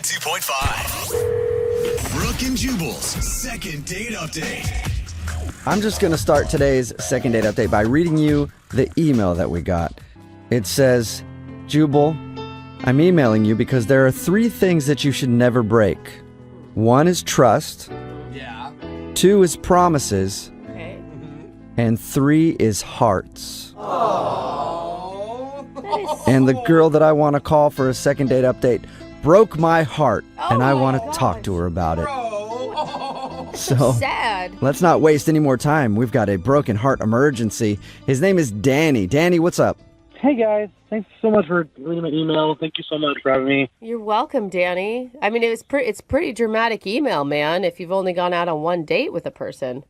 92.5. Brooke and Jubal's second date update. I'm just going to start today's second date update by reading you the email that we got. It says, Jubal, I'm emailing you because there are 3 things that you should never break. 1 is trust. Yeah. 2 is promises. Okay. And 3 is hearts. Oh. And the girl that I want to call for a second date update broke my heart, and I my want to gosh. talk to her about it. Bro. So Sad. let's not waste any more time. We've got a broken heart emergency. His name is Danny. Danny, what's up? Hey guys, thanks so much for reading my email. Thank you so much for having me. You're welcome, Danny. I mean, it's pretty dramatic email, man, if you've only gone out on one date with a person.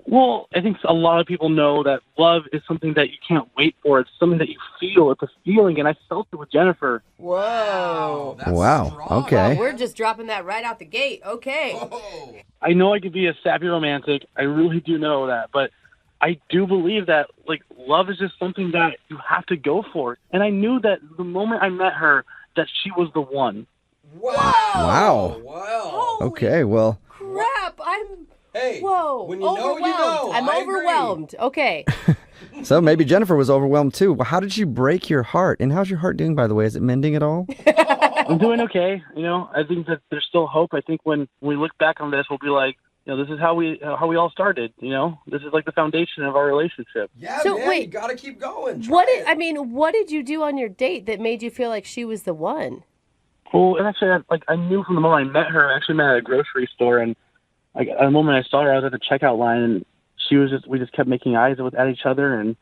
Well, I think a lot of people know that love is something that you can't wait for. It's something that you feel. It's a feeling, and I felt it with Jennifer. Whoa. That's Wow, strong. okay. We're just dropping that right out the gate. Okay. Oh. I know I could be a sappy romantic. I really do know that, but I do believe that love is just something that you have to go for. And I knew that the moment I met her, that she was the one. Wow. Wow. Okay, well, Crap. Hey. Whoa. When you know, overwhelmed. you know. I'm I agree. overwhelmed. Okay. so maybe Jennifer was overwhelmed too. Well, how did she break your heart? And how's your heart doing, by the way? Is it mending at all? I'm doing okay. I think that there's still hope. I think when we look back on this, we'll be like, this is how we all started. This is like the foundation of our relationship. Yeah, So, man, wait. you gotta keep going. What Try did what did you do on your date that made you feel like she was the one? Well, and actually, I knew from the moment I met her. I actually met at a grocery store, and at the moment I saw her, I was at the checkout line, and we just kept making eyes at each other, and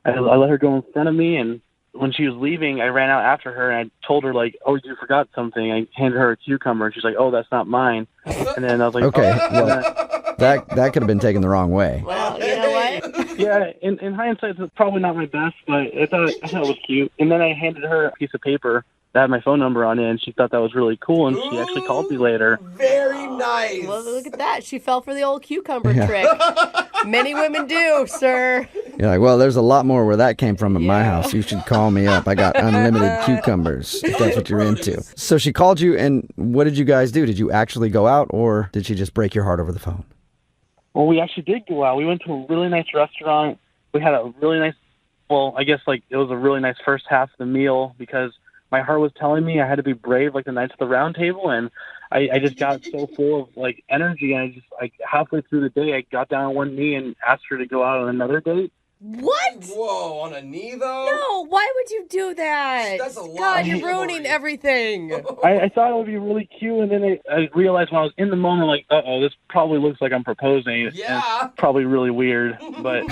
I let her go in front of me, and when she was leaving, I ran out after her, and I told her, oh, you forgot something. I handed her a cucumber, and she's like, oh, that's not mine. And then I was like, Okay, oh. well, that could have been taken the wrong way. Well, you know what? Yeah, in hindsight, it's probably not my best, but I thought it was cute. And then I handed her a piece of paper that had my phone number on it, and she thought that was really cool, and she actually called me later. Very nice. Well, look at that. She fell for the old cucumber trick. Many women do, sir. You're like, well, there's a lot more where that came from at my house. You should call me up. I got unlimited cucumbers, if that's what you're into. So she called you, and what did you guys do? Did you actually go out, or did she just break your heart over the phone? Well, we actually did go out. We went to a really nice restaurant. We had a really nice, it was a really nice first half of the meal because my heart was telling me I had to be brave like the Knights of the Round Table, and I just got so full of energy, and I just halfway through the day I got down on one knee and asked her to go out on another date. What? Whoa, on a knee though? No, why would you do that? That's a lot God, of you're ruining chivalry. everything. I thought it would be really cute, and then I realized when I was in the moment, uh-oh, this probably looks like I'm proposing. Yeah. And it's probably really weird, but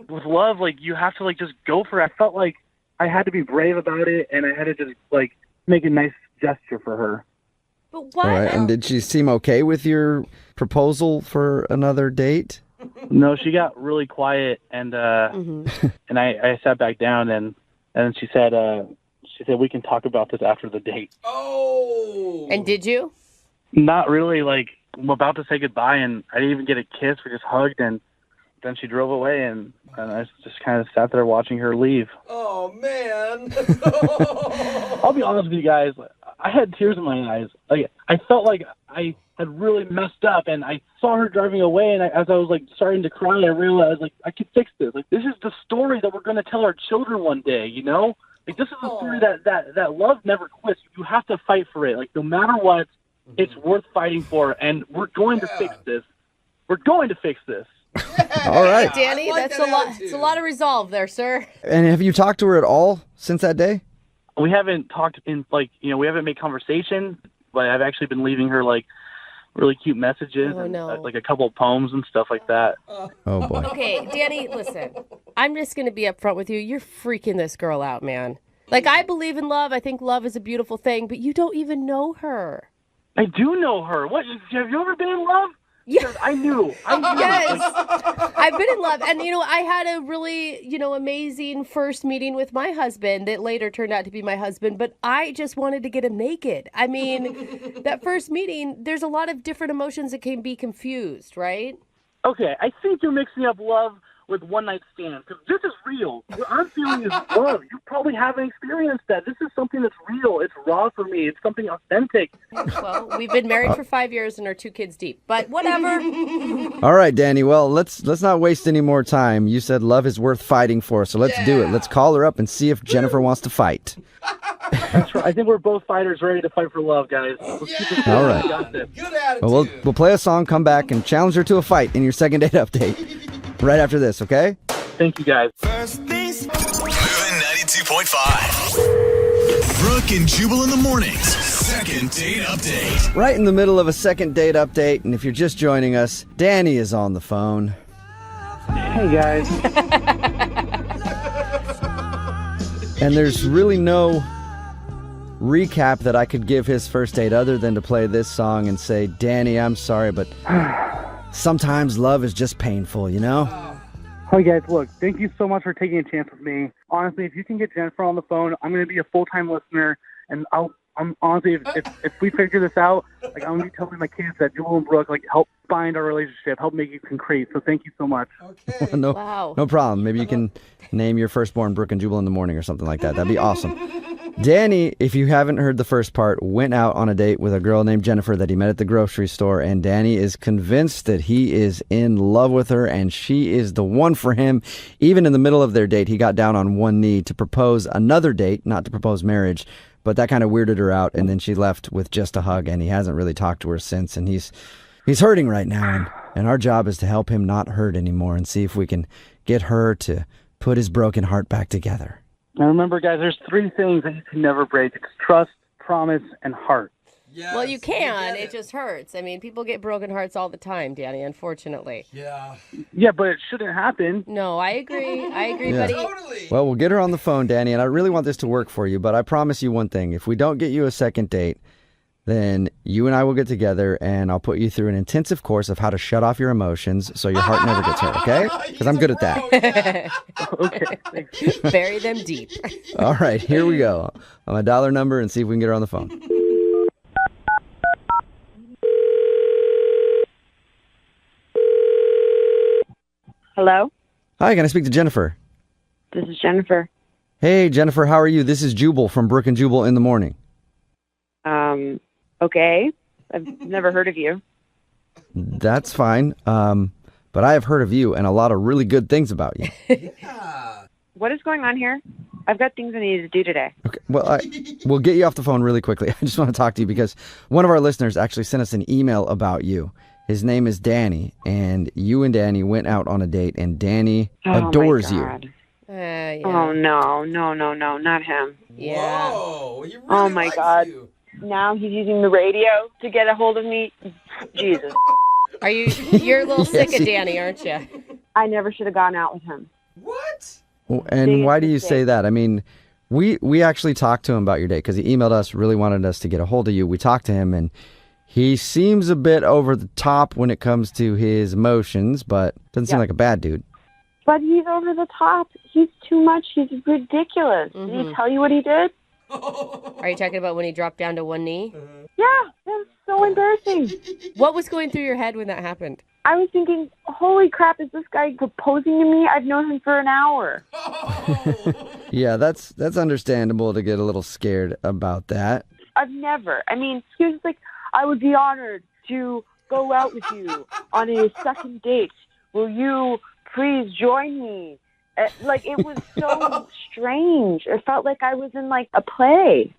with love, you have to just go for it. I felt like I had to be brave about it, and I had to just make a nice gesture for her. But why? All right, and did she seem okay with your proposal for another date? No, she got really quiet, and and I sat back down, and she said we can talk about this after the date. Oh. And did you? Not really. I'm about to say goodbye, and I didn't even get a kiss. We just hugged, and then she drove away, and I just kind of sat there watching her leave. Oh, man. I'll be honest with you guys. I had tears in my eyes. I felt like I had really messed up, and I saw her driving away, and as I was starting to cry, I realized I could fix this. This is the story that we're going to tell our children one day. This is a story that love never quits. You have to fight for it. No matter what, it's worth fighting for, and we're going to fix this. We're going to fix this. All right. Danny, I like that's that a lot. attitude. It's a lot of resolve there, sir. And have you talked to her at all since that day? We haven't talked we haven't made conversation, but I've actually been leaving her really cute messages Oh, and no. a couple of poems and stuff like that. Oh, boy. Okay, Danny, listen. I'm just going to be upfront with you. You're freaking this girl out, man. I believe in love. I think love is a beautiful thing, but you don't even know her. I do know her. What? Have you ever been in love? Yeah. Because I knew. Yes. I've been in love. And, I had a really, amazing first meeting with my husband that later turned out to be my husband, but I just wanted to get him naked. I mean, that first meeting, there's a lot of different emotions that can be confused, right? Okay, I think you're mixing up love with one-night stands, because this is real. What I'm feeling is love. You probably haven't experienced that. This is something that's real. It's raw for me. It's something authentic. Well, we've been married for 5 years and are 2 kids deep, but whatever. All right, Danny. Well, let's not waste any more time. You said love is worth fighting for, so let's do it. Let's call her up and see if Jennifer wants to fight. That's right. I think we're both fighters ready to fight for love, guys. Let's keep this All going. right. We got this. Good attitude. Well, we'll play a song, come back, and challenge her to a fight in your second date update right after this, okay? Thank you, guys. Moving 92.5. Brooke and Jubal in the mornings. Second date update. Right in the middle of a second date update, and if you're just joining us, Danny is on the phone. Hey, guys. And there's really no recap that I could give his first date other than to play this song and say, Danny, I'm sorry, but sometimes love is just painful, you know? Hi, guys. Look, thank you so much for taking a chance with me. Honestly, if you can get Jennifer on the phone, I'm going to be a full-time listener, and I'm honestly, if we figure this out, like, I'm going to be telling my kids that Jubal and Brooke, like, help bind our relationship, help make it concrete. So thank you so much. Okay. No, Wow. no problem. Maybe you can name your firstborn Brooke and Jubal in the morning or something like that. That'd be awesome. Danny, if you haven't heard the first part, went out on a date with a girl named Jennifer that he met at the grocery store, and Danny is convinced that he is in love with her and she is the one for him. Even in the middle of their date, he got down on one knee to propose another date, not to propose marriage, but that kind of weirded her out, and then she left with just a hug, and he hasn't really talked to her since, and he's hurting right now, and our job is to help him not hurt anymore and see if we can get her to put his broken heart back together. Now remember, guys, there's 3 things that you can never break. It's trust, promise, and heart. Yes, Well, you can. get It just hurts. I mean, people get broken hearts all the time, Danny, unfortunately. Yeah. Yeah, but it shouldn't happen. No, I agree. I agree, Yeah. buddy. Totally. Well, we'll get her on the phone, Danny, and I really want this to work for you, but I promise you one thing. If we don't get you a second date, then you and I will get together, and I'll put you through an intensive course of how to shut off your emotions so your heart never gets hurt, okay? Because I'm good at that. Okay, thanks. Bury them deep. All right, here we go. I'm going to dial her number and see if we can get her on the phone. Hello, Hi, can I speak to Jennifer? this is Jennifer. Hey, Jennifer, how are you? This is Jubal from Brooke and Jubal in the morning. Okay. I've never heard of you. That's fine, but I have heard of you and a lot of really good things about you. What is going on here? I've got things I need to do today. Okay, well, we'll get you off the phone really quickly. I just want to talk to you because one of our listeners actually sent us an email about you. His name is Danny, and you and Danny went out on a date, and Danny adores oh you. my God. Yeah. Oh, no, not him. Yeah. Whoa, he really Oh, my likes God. you. Now he's using the radio to get a hold of me. Jesus. You're a little sick Yes, of Danny, aren't you? I never should have gone out with him. What? Well, and Biggest why do you say mistake. that? I mean, we actually talked to him about your date because he emailed us, really wanted us to get a hold of you. We talked to him, and he seems a bit over the top when it comes to his emotions, but doesn't seem Yeah. like a bad dude. But he's over the top. He's too much. He's ridiculous. Did he tell you what he did? Are you talking about when he dropped down to one knee? Yeah, that was so embarrassing. What was going through your head when that happened? I was thinking, holy crap, is this guy proposing to me? I've known him for an hour. Yeah, that's understandable to get a little scared about that. I've never. I mean, he was like, I would be honored to go out with you on a second date. Will you please join me? Like, it was so strange. It felt like I was in, like, a play.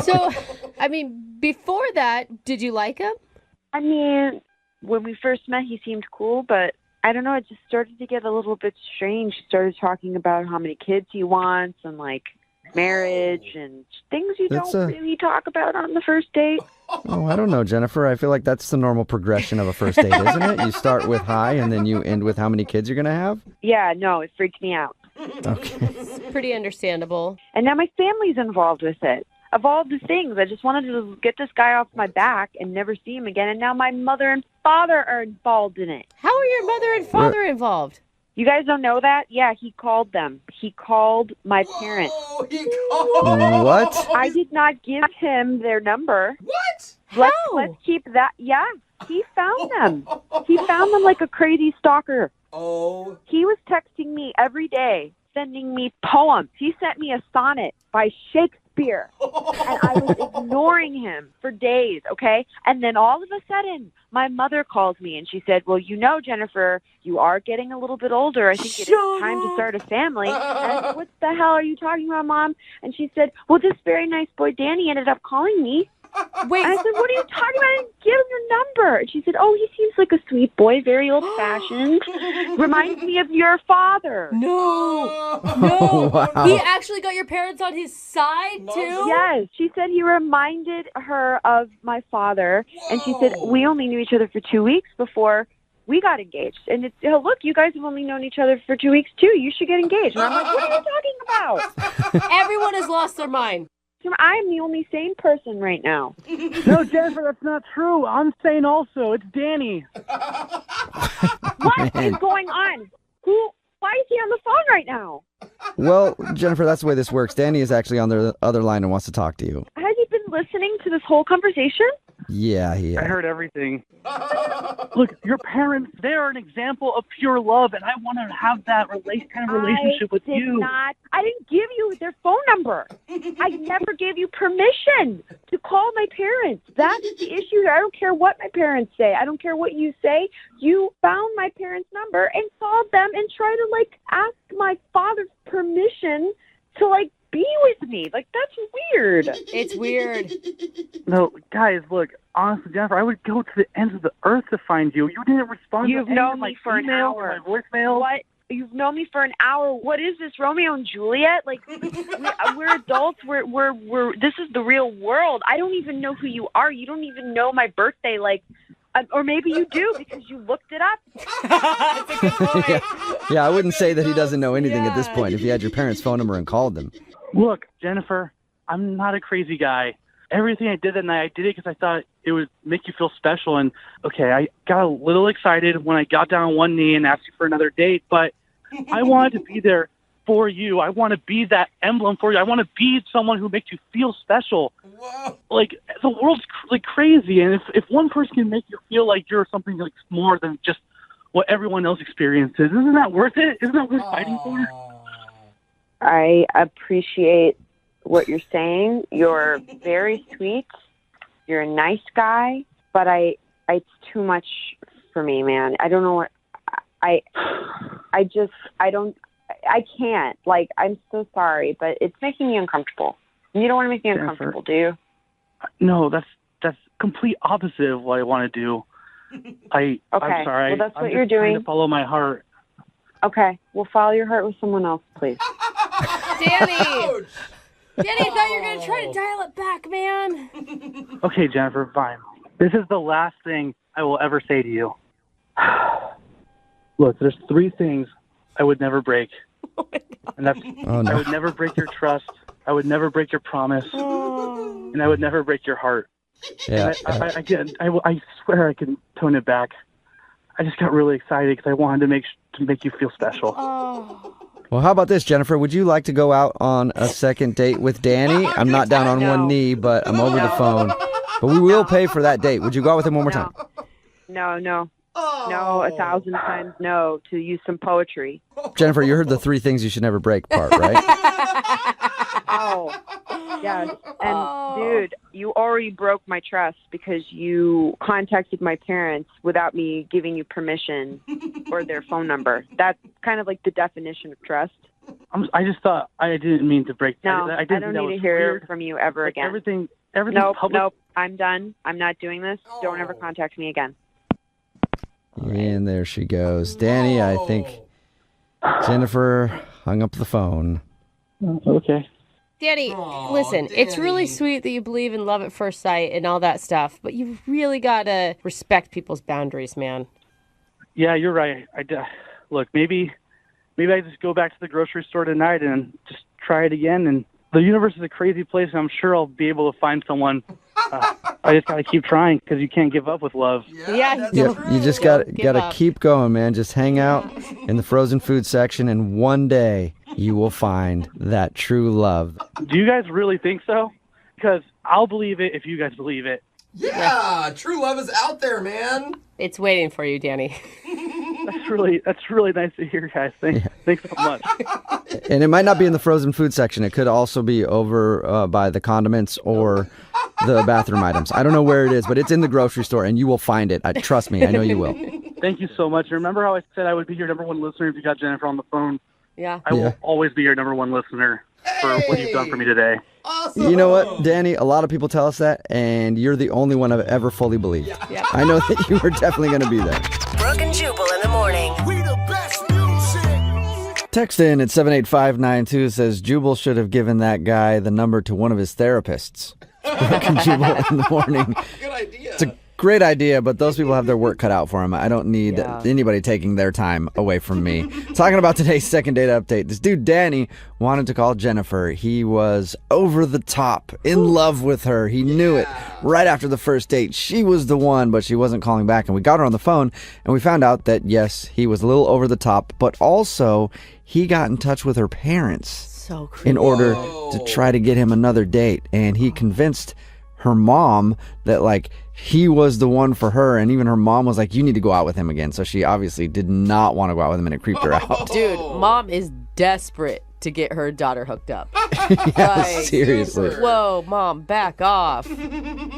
So, I mean, before that, did you like him? I mean, when we first met, he seemed cool, but I don't know. It just started to get a little bit strange. He started talking about how many kids he wants and, like, marriage and things you That's don't really talk about on the first date. Oh, I don't know, Jennifer. I feel like that's the normal progression of a first date, isn't it? You start with hi, and then you end with how many kids you're going to have? Yeah, no, it freaked me out. Okay. Pretty understandable. And now my family's involved with it. Of all the things, I just wanted to get this guy off my back and never see him again. And now my mother and father are involved in it. How are your mother and father involved? You guys don't know that? Yeah, he called them. He called my parents. Oh, he called. What? I did not give him their number. What? Let's keep that. Yeah, he found them. He found them like a crazy stalker. Oh. He was texting me every day, sending me poems. He sent me a sonnet by Shakespeare, and I was ignoring him for days, okay? And then all of a sudden, my mother calls me, and she said, well, you know, Jennifer, you are getting a little bit older. I think it is time to start a family. And I said, what the hell are you talking about, Mom? And she said, well, this very nice boy, Danny, ended up calling me. Wait, And I said, what are you talking about? I didn't give him your number. And she said, oh, he seems like a sweet boy, very old-fashioned. Reminds me of your father. no. Wow. He actually got your parents on his side, too? Yes, she said he reminded her of my father. And she said, we only knew each other for 2 weeks before we got engaged. And it's, oh, look, you guys have only known each other for 2 weeks, too. You should get engaged. And I'm like, what are you talking about? Everyone has lost their mind. I am the only sane person right now. No, Jennifer, that's not true. I'm sane also. It's Danny. What is going on? Why is he on the phone right now? Well, Jennifer, that's the way this works. Danny is actually on the other line and wants to talk to you. Has he been listening to this whole conversation? Yeah, he I is. heard everything. Look, your parents, they are an example of pure love, and I want to have that kind of relationship with you. I didn't give you their phone number. I never gave you permission to call my parents. That's the issue. I don't care what my parents say. I don't care what you say. You found my parents' number and called them and tried to, ask my father's permission to, be with me. That's weird. It's weird. No, guys, look, honestly, Jennifer, I would go to the ends of the earth to find you. You didn't respond You've to any known of my me for an emails hour. or my voicemail. What? You've known me for an hour. What is this, Romeo and Juliet? We're adults. We're. This is the real world. I don't even know who you are. You don't even know my birthday. Or maybe you do because you looked it up. That's a good point. Yeah, I wouldn't say that he doesn't know anything at this point if he had your parents' phone number and called them. Look, Jennifer, I'm not a crazy guy. Everything I did that night, I did it because I thought it would make you feel special. And, okay, I got a little excited when I got down on one knee and asked you for another date, but I wanted to be there for you. I want to be that emblem for you. I want to be someone who makes you feel special. Whoa. The world's crazy, and if one person can make you feel like you're something more than just what everyone else experiences, isn't that worth it? Isn't that worth fighting for? I appreciate what you're saying. You're very sweet. You're a nice guy, but it's too much for me, man. I don't know what I can't. I'm so sorry, but it's making me uncomfortable. You don't want to make me uncomfortable, do you? No, that's complete opposite of what I want to do. I'm sorry. Well, that's I'm what just you're trying doing. to follow my heart. Okay, well, follow your heart with someone else, please. Danny! Ouch. Danny, I thought you were going to try to dial it back, man. Okay, Jennifer, fine. This is the last thing I will ever say to you. Look, there's 3 things I would never break. Oh, my God. And that's Oh, no. I would never break your trust. I would never break your promise. And I would never break your heart. Yeah. I swear I can tone it back. I just got really excited because I wanted to make you feel special. Oh. Well, how about this, Jennifer? Would you like to go out on a second date with Danny? I'm not down on one knee, but I'm over the phone. But we will pay for that date. Would you go out with him one more time? No. No, 1,000 times no to use some poetry. Jennifer, you heard the 3 things you should never break part, right? Oh, yes. And, dude, you already broke my trust because you contacted my parents without me giving you permission or their phone number. That's kind of like the definition of trust. I just thought I didn't mean to break. No, I I didn't don't that need was to hear weird. from you ever again. Everything Nope, public. I'm done. I'm not doing this. Don't ever contact me again. And there she goes. Danny, I think Jennifer hung up the phone. Okay. Danny, listen, it's really Danny. sweet that you believe in love at first sight and all that stuff, but you've really got to respect people's boundaries, man. Yeah, you're right. Look, maybe I just go back to the grocery store tonight and just try it again. And the universe is a crazy place, and I'm sure I'll be able to find someone. I just got to keep trying because you can't give up with love. Yeah, that's Yep, true. you just Give gotta up. keep going, man. Just hang out in the frozen food section, and one day you will find that true love. Do you guys really think so? Because I'll believe it if you guys believe it. Yeah, true love is out there, man. It's waiting for you, Danny. That's really nice to hear, guys. Thanks so much. And it might not be in the frozen food section. It could also be over by the condiments or the bathroom items. I don't know where it is, but it's in the grocery store, and you will find it. Trust me, I know you will. Thank you so much. Remember how I said I would be your number one listener if you got Jennifer on the phone? Yeah. I will always be your number one listener for what you've done for me today. Awesome. You know what, Danny? A lot of people tell us that, and you're the only one I've ever fully believed. Yeah. I know that you were definitely going to be there. Brooke and Jubal in the morning. We the best music. Text in at 78592 says Jubal should have given that guy the number to one of his therapists. Brooke and Jubal in the morning. Good idea. It's a great idea, but those people have their work cut out for them. I don't need anybody taking their time away from me. Talking about today's second date update. This dude, Danny, wanted to call Jennifer. He was over the top, in love with her. He knew it right after the first date. She was the one, but she wasn't calling back. And we got her on the phone, and we found out that, yes, he was a little over the top, but also he got in touch with her parents So creepy. in order to try to get him another date. And he convinced her mom that, like, he was the one for her, and even her mom was like, you need to go out with him again. So she obviously did not want to go out with him, and it creeped her out. Dude, mom is desperate to get her daughter hooked up. Yeah, Like, seriously. whoa, mom, back off.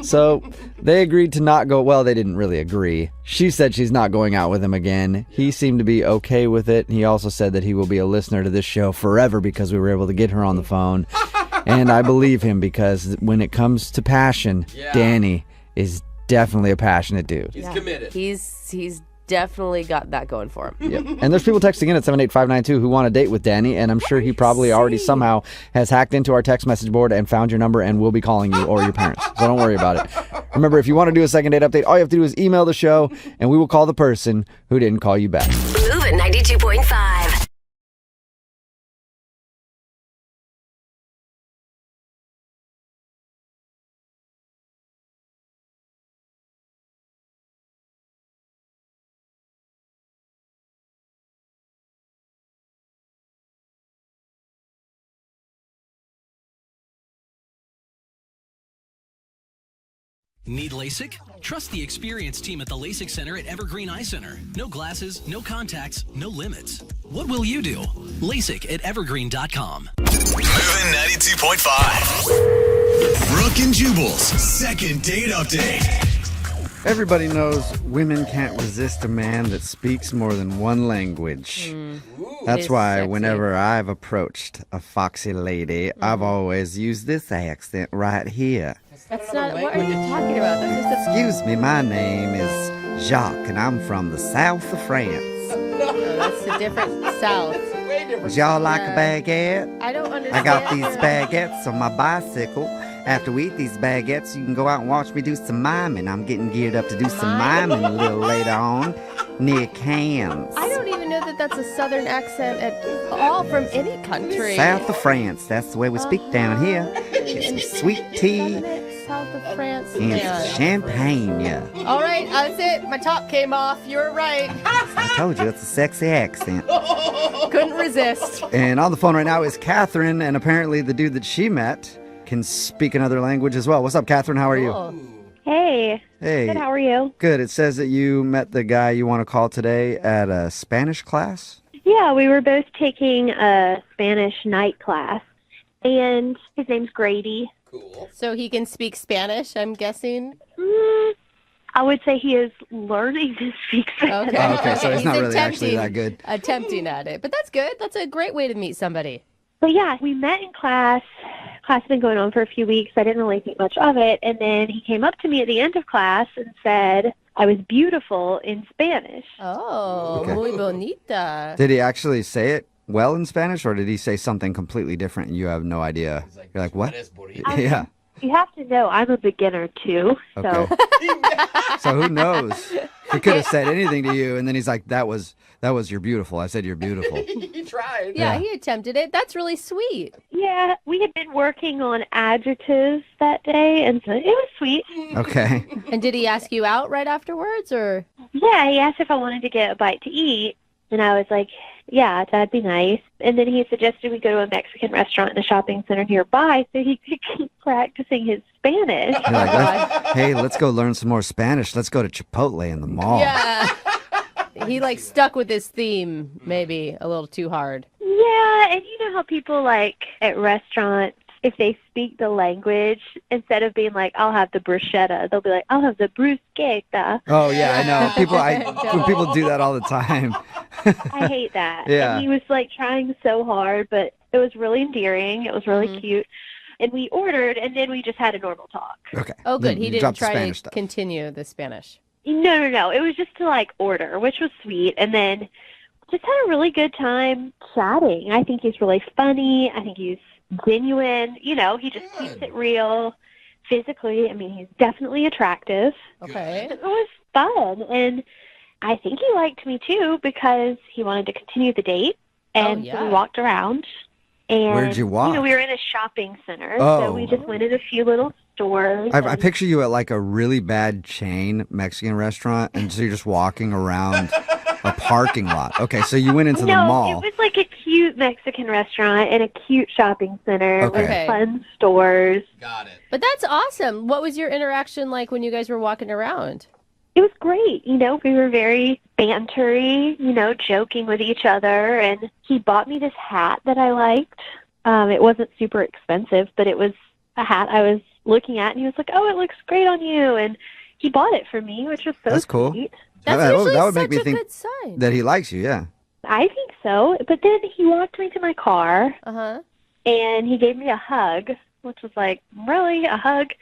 So they agreed to not go. Well, they didn't really agree. She said she's not going out with him again. He seemed to be okay with it. He also said that he will be a listener to this show forever because we were able to get her on the phone. And I believe him, because when it comes to passion, Danny is definitely a passionate dude. He's committed. He's definitely got that going for him. Yep. And there's people texting in at 78592 who want a date with Danny, and I'm sure he probably already somehow has hacked into our text message board and found your number and will be calling you or your parents. So don't worry about it. Remember, if you want to do a second date update, all you have to do is email the show, and we will call the person who didn't call you back. Move at 92.5. Need LASIK? Trust the experienced team at the LASIK Center at Evergreen Eye Center. No glasses, no contacts, no limits. What will you do? LASIK at evergreen.com. Moving 92.5. Brooke and Jubal's second date update. Everybody knows women can't resist a man that speaks more than one language. That's It's why sexy. whenever I've approached a foxy lady, I've always used this accent right here. That's not, what are you talking about? That's just Excuse me, my name is Jacques, and I'm from the south of France. that's a different south. Way different. Would y'all like a baguette? I don't understand. I got these baguettes on my bicycle. After we eat these baguettes, you can go out and watch me do some miming. I'm getting geared up to do some miming a little later on near Cannes. I don't even know that that's a southern accent at all from any country. South of France, that's the way we speak down here. It's some sweet tea South of France. and man. some champagne. Yeah. All right, that's it. My top came off. You're right. I told you, it's a sexy accent. Couldn't resist. And on the phone right now is Catherine, and apparently the dude that she met can speak another language as well. What's up, Catherine? How are you? Cool. Hey. Hey. Good, how are you? Good. It says that you met the guy you want to call today at a Spanish class. Yeah, we were both taking a Spanish night class, and his name's Grady. Cool. So he can speak Spanish, I'm guessing. I would say he is learning to speak Spanish. Okay. Oh, okay, so it's He's not really actually attempting- that good. Attempting at it. But that's good. That's a great way to meet somebody. But yeah, we met in class. Class had been going on for a few weeks. I didn't really think much of it. And then he came up to me at the end of class and said I was beautiful in Spanish. Oh, Okay. muy bonita. Did he actually say it well in Spanish, or did he say something completely different and you have no idea? You're like, what? That is bonito. Yeah. You have to know I'm a beginner too. Okay. So who knows? He could have said anything to you, and then he's like, that was you're beautiful. I said you're beautiful. He tried. Yeah, he attempted it. That's really sweet. Yeah, we had been working on adjectives that day, and so it was sweet. Okay. And did he ask you out right afterwards, or? Yeah, he asked if I wanted to get a bite to eat, and I was like, yeah, that'd be nice. And then he suggested we go to a Mexican restaurant in the shopping center nearby so he could keep practicing his Spanish. You're like, hey, let's go learn some more Spanish. Let's go to Chipotle in the mall. Yeah. he like stuck with this theme maybe a little too hard. Yeah, and you know how people like at restaurants, if they speak the language, instead of being like, I'll have the bruschetta, they'll be like, I'll have the bruschetta. Oh yeah, I know. When people do that all the time. I hate that. Yeah. And he was like trying so hard, but it was really endearing. It was really cute. And we ordered, and then we just had a normal talk. Okay. Oh, good. You He didn't dropped the try Spanish to stuff. continue the Spanish. No. It was just to like order, which was sweet. And then just had a really good time chatting. I think he's really funny. I think he's genuine. You know, he just keeps it real physically. I mean, he's definitely attractive. Okay. It was fun. And I think he liked me too because he wanted to continue the date. And so we walked around. And, where'd you walk? You know, we were in a shopping center, Oh. so we just went in a few little stores. I picture you at like a really bad chain Mexican restaurant, and so you're just walking around a parking lot. Okay, so you went into the mall. No, it was like a cute Mexican restaurant and a cute shopping center Okay. with fun stores. Got it. But that's awesome. What was your interaction like when you guys were walking around? It was great. You know, we were very bantery, you know, joking with each other. And he bought me this hat that I liked. It wasn't super expensive, but it was a hat I was looking at. And he was like, oh, it looks great on you. And he bought it for me, which was so That's cool. sweet. That's that usually would make such me a think good sign. that he likes you, yeah. I think so. But then he walked me to my car. Uh-huh. And he gave me a hug, which was like, really, a hug?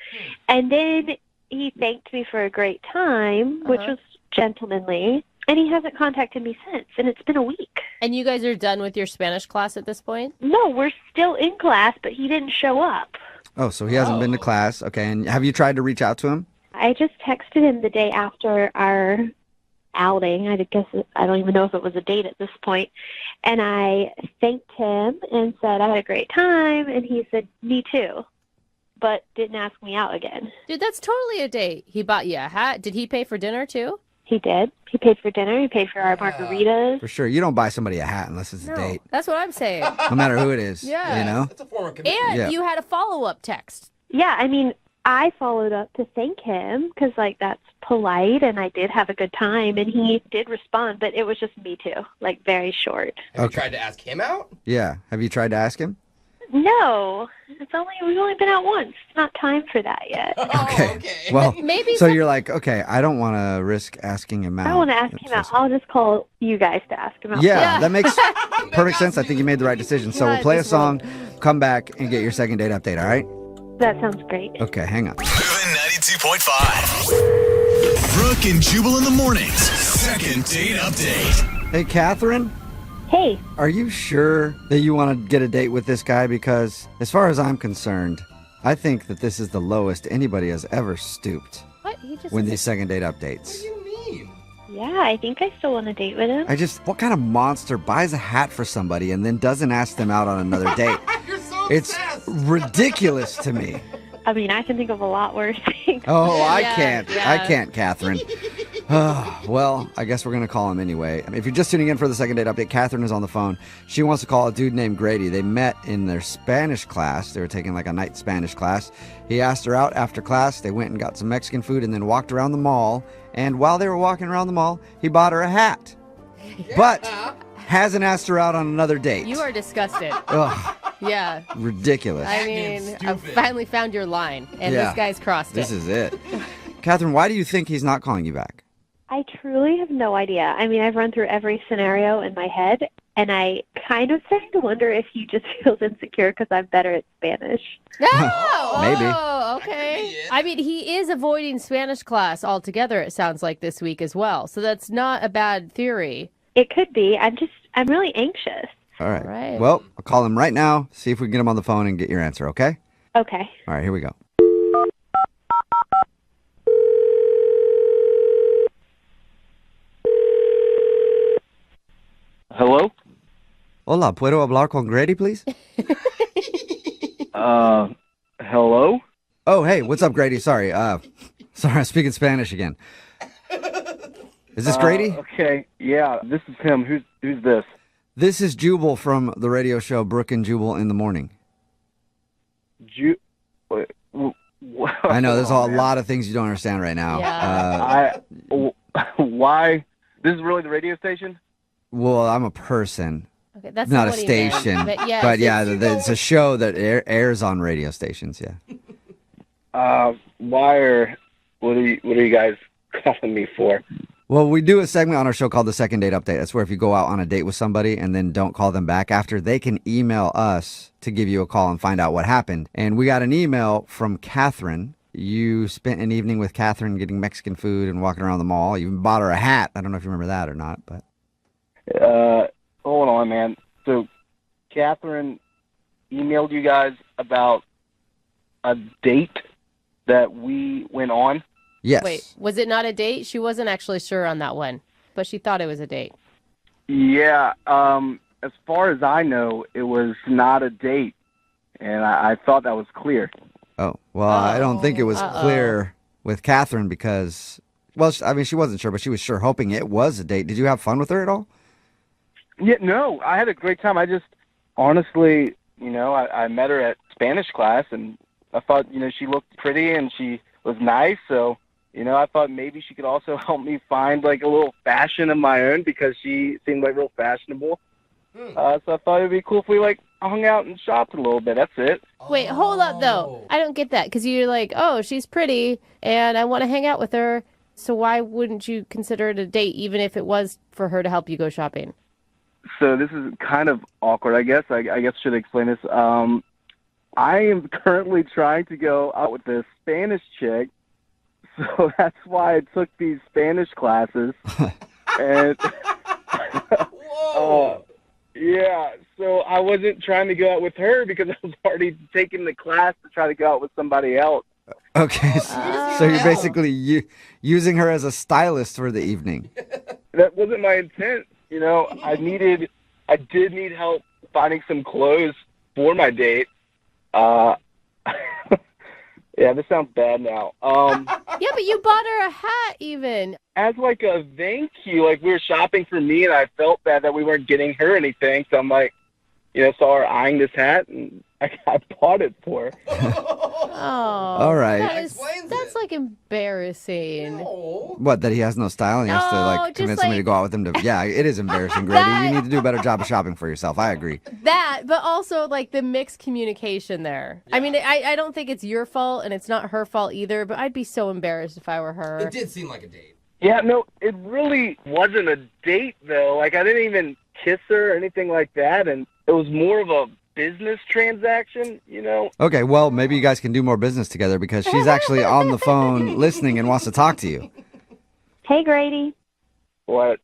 And then he thanked me for a great time, which was gentlemanly. And he hasn't contacted me since, and it's been a week. And you guys are done with your Spanish class at this point? No, we're still in class, but he didn't show up. Oh, so he hasn't been to class. Okay, and have you tried to reach out to him? I just texted him the day after our outing. I guess I don't even know if it was a date at this point. And I thanked him and said, I had a great time. And he said, me too. But didn't ask me out again. Dude, that's totally a date. He bought you a hat. Did he pay for dinner too? He did. He paid for dinner. He paid for our margaritas. For sure. You don't buy somebody a hat unless it's a date, That's what I'm saying. no matter who it is. Yeah. You know? That's a form of commitment. And Yeah. you had a follow-up text. Yeah, I mean, I followed up to thank him because, like, that's polite, and I did have a good time, and he did respond, but it was just me too, like, very short. Have you tried to ask him out? Yeah. Have you tried to ask him? No, we've only been out once. It's not time for that yet. Okay. Well, Maybe so you're like, okay, I don't want to risk asking him out. I don't want to ask him out. I'll just call you guys to ask him out. Yeah, that makes perfect sense. I think you made the right decision. So we'll play a song, come back, and get your second date update, all right? That sounds great. Okay, hang on. Moving 92.5. Brooke and Jubal in the mornings. Second date update. Hey, Catherine, Hey, are you sure that you want to get a date with this guy? Because as far as I'm concerned, I think that this is the lowest anybody has ever stooped What? He just with these second date updates. What do you mean? yeah, I think I still want to date with him. What kind of monster buys a hat for somebody and then doesn't ask them out on another date? You're so It's obsessed. ridiculous to me. I mean, I can think of a lot worse things. Oh, I Yeah, can't. yeah. I can't, Catherine. Well, I guess we're going to call him anyway. I mean, if you're just tuning in for the second date update, Catherine is on the phone. She wants to call a dude named Grady. They met in their Spanish class. They were taking like a night Spanish class. He asked her out after class. They went and got some Mexican food and then walked around the mall. And while they were walking around the mall, he bought her a hat. But hasn't asked her out on another date. You are disgusted. Ugh, Yeah. ridiculous. I mean, I finally found your line, and Yeah. this guy's crossed This it. is it. Catherine, why do you think he's not calling you back? I truly have no idea. I mean, I've run through every scenario in my head, and I kind of starting to wonder if he just feels insecure because I'm better at Spanish. Oh, Maybe. Oh, okay. I mean, he is avoiding Spanish class altogether, it sounds like, this week as well. So that's not a bad theory. It could be. I'm really anxious. All right. All right. Well, I'll call him right now, see if we can get him on the phone and get your answer, okay? Okay. All right, here we go. Hello? Hola, ¿puedo hablar con Grady, please? Hello? Oh, hey, what's up, Grady? Sorry, sorry, I'm speaking Spanish again. Is this Grady? Okay, yeah, this is him. Who's this? This is Jubal from the radio show Brooke and Jubal in the Morning. I know there's a lot of things you don't understand right now. Yeah. Why This is really the radio station? Well, I'm a person, Okay, that's not a what he meant. station. But yes, But yeah, it's a show that airs on radio stations. Yeah. What are you guys calling me for? Well, we do a segment on our show called the Second Date Update. That's where if you go out on a date with somebody and then don't call them back after, they can email us to give you a call and find out what happened. And we got an email from Catherine. You spent an evening with Catherine getting Mexican food and walking around the mall. You even bought her a hat. I don't know if you remember that or not, but Hold on, man. So, Catherine emailed you guys about a date that we went on? yes. Wait, was it not a date? She wasn't actually sure on that one, but she thought it was a date. Yeah, as far as I know, it was not a date, and I thought that was clear. Oh, well, I don't think it was clear with Catherine because, well, I mean, she wasn't sure, but she was sure hoping it was a date. Did you have fun with her at all? Yeah, no, I had a great time. I just, honestly, I met her at Spanish class, and I thought, she looked pretty and she was nice, so, I thought maybe she could also help me find, like, a little fashion of my own because she seemed, like, real fashionable. So I thought it would be cool if we, like, hung out and shopped a little bit. That's it. Wait, hold up, though. I don't get that, because you're like, oh, she's pretty, and I want to hang out with her, so why wouldn't you consider it a date, even if it was for her to help you go shopping? So this is kind of awkward, I guess. I guess I should explain this. I am currently trying to go out with this Spanish chick, so that's why I took these Spanish classes. And yeah, so I wasn't trying to go out with her because I was already taking the class to try to go out with somebody else. Okay, so you're basically using her as a stylist for the evening. That wasn't my intent. I did need help finding some clothes for my date. Yeah, this sounds bad now. Yeah, but you bought her a hat even. As like a thank you, like we were shopping for me and I felt bad that we weren't getting her anything. So I'm like, saw her eyeing this hat and I bought it for her. Oh. All right. That's like embarrassing. No. What, that he has no style and he has to No, like just convince somebody to go out with him to, yeah, it is embarrassing, Grady. You need to do a better job of shopping for yourself. I agree. That, but also like the mixed communication there. Yeah. I mean, I don't think it's your fault and it's not her fault either, but I'd be so embarrassed if I were her. It did seem like a date. Yeah, no, it really wasn't a date though. Like I didn't even kiss her or anything like that, and it was more of a business transaction, Okay, well, maybe you guys can do more business together because she's actually on the phone listening and wants to talk to you. Hey, Grady. What?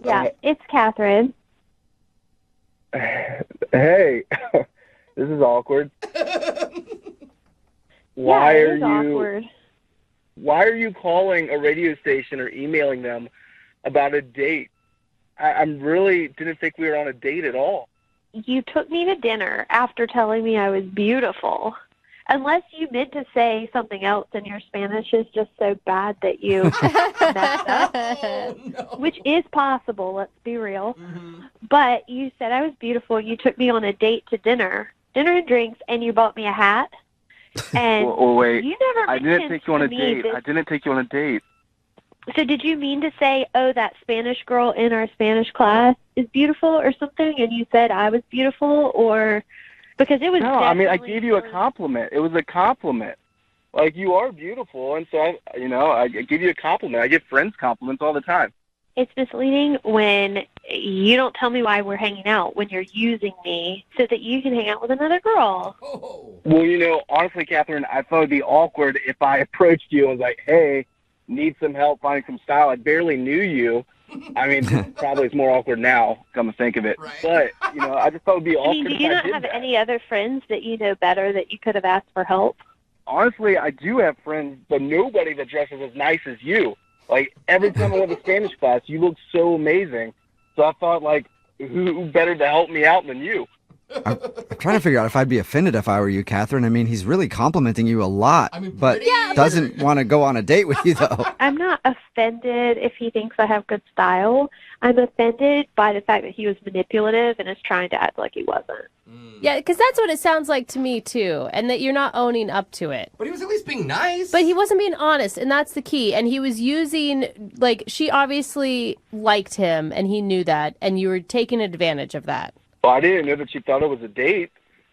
Yeah, it's Catherine. Hey, this is awkward. Why yeah, it are is you awkward. Why are you calling a radio station or emailing them about a date? I really didn't think we were on a date at all. You took me to dinner after telling me I was beautiful. Unless you meant to say something else and your Spanish is just so bad that you messed up, No. which is possible, let's be real. Mm-hmm. But you said I was beautiful. You took me on a date to dinner and drinks, and you bought me a hat. And Well, wait, you never I didn't take you on a mentioned to me date. this- I didn't take you on a date. So did you mean to say, oh, that Spanish girl in our Spanish class is beautiful or something, and you said I was beautiful, or because it was No, I mean, I definitely gave you a compliment. It was a compliment. Like, you are beautiful, and so, I give you a compliment. I give friends compliments all the time. It's misleading when you don't tell me why we're hanging out, when you're using me so that you can hang out with another girl. Oh. Well, honestly, Catherine, I thought it would be awkward if I approached you and was like, hey, need some help finding some style. I barely knew you. I mean, probably it's more awkward now, come to think of it. Right. But, I just thought it would be I awkward mean, do if you I not did have that. any other friends that you know better that you could have asked for help? Honestly, I do have friends, but nobody that dresses as nice as you. Like, every time I went to Spanish class, you look so amazing. So I thought, like, who better to help me out than you? I'm trying to figure out if I'd be offended if I were you, Catherine. I mean, he's really complimenting you a lot, but doesn't want to go on a date with you, though. I'm not offended if he thinks I have good style. I'm offended by the fact that he was manipulative and is trying to act like he wasn't. Yeah, because that's what it sounds like to me, too, and that you're not owning up to it. But he was at least was being nice. But he wasn't being honest, and that's the key. And he was using, like, she obviously liked him, and he knew that, and you were taking advantage of that. Well, I didn't know that she thought it was a date.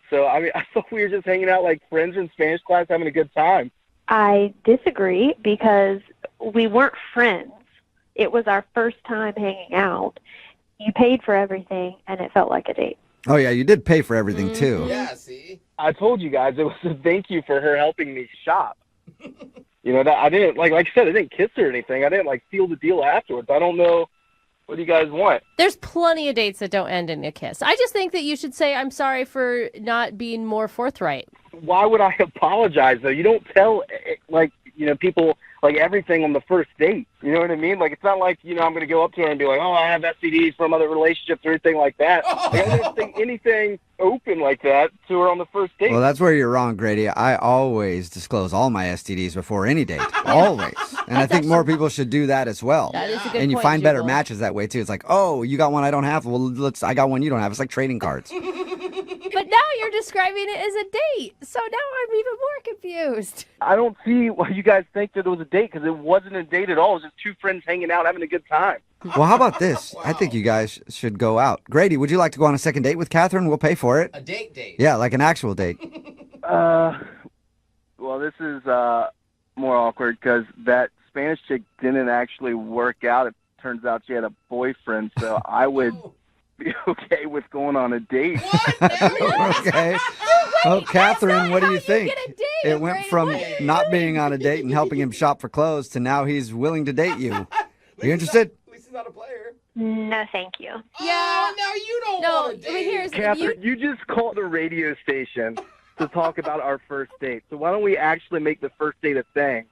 So, I mean, I thought we were just hanging out like friends in Spanish class having a good time. I disagree because we weren't friends. It was our first time hanging out. You paid for everything, and it felt like a date. Oh, yeah, you did pay for everything, too. Yeah, see? I told you guys it was a thank you for her helping me shop. You know, that I didn't, like I said, I didn't kiss her or anything. I didn't, seal the deal afterwards. I don't know. What do you guys want? There's plenty of dates that don't end in a kiss. I just think that you should say, I'm sorry for not being more forthright. Why would I apologize, though? You don't tell, people, everything on the first date. You know what I mean? It's not like, I'm going to go up to her and be like, oh, I have STDs from other relationships or anything like that. I don't think anything open like that to her on the first date. Well, that's where you're wrong, Grady. I always disclose all my STDs before any date. Always. And I think more people should do that as well. That is a good And you point, find better Jubal. matches that way, too. It's like, oh, you got one I don't have. Well, I got one you don't have. It's like trading cards. But now you're describing it as a date. So now I'm even more confused. I don't see why you guys think that it was a date, because it wasn't a date at all. It was just two friends hanging out having a good time. Well, how about this? I think you guys should go out. Grady, would you like to go on a second date with Catherine? We'll pay for it. A date. Yeah, like an actual date. Well, this is more awkward because that Spanish chick didn't actually work out. It turns out she had a boyfriend, so I would be okay with going on a date. Okay. Oh, Catherine, what do you think? get a date, It went Grady. from What? not being on a date and helping him shop for clothes to now he's willing to date you. Are you interested? At least he's not a player. No, thank you. Yeah. Oh, now you don't No, want to I mean, date. here's Catherine, you just called a radio station to talk about our first date. So why don't we actually make the first date a thing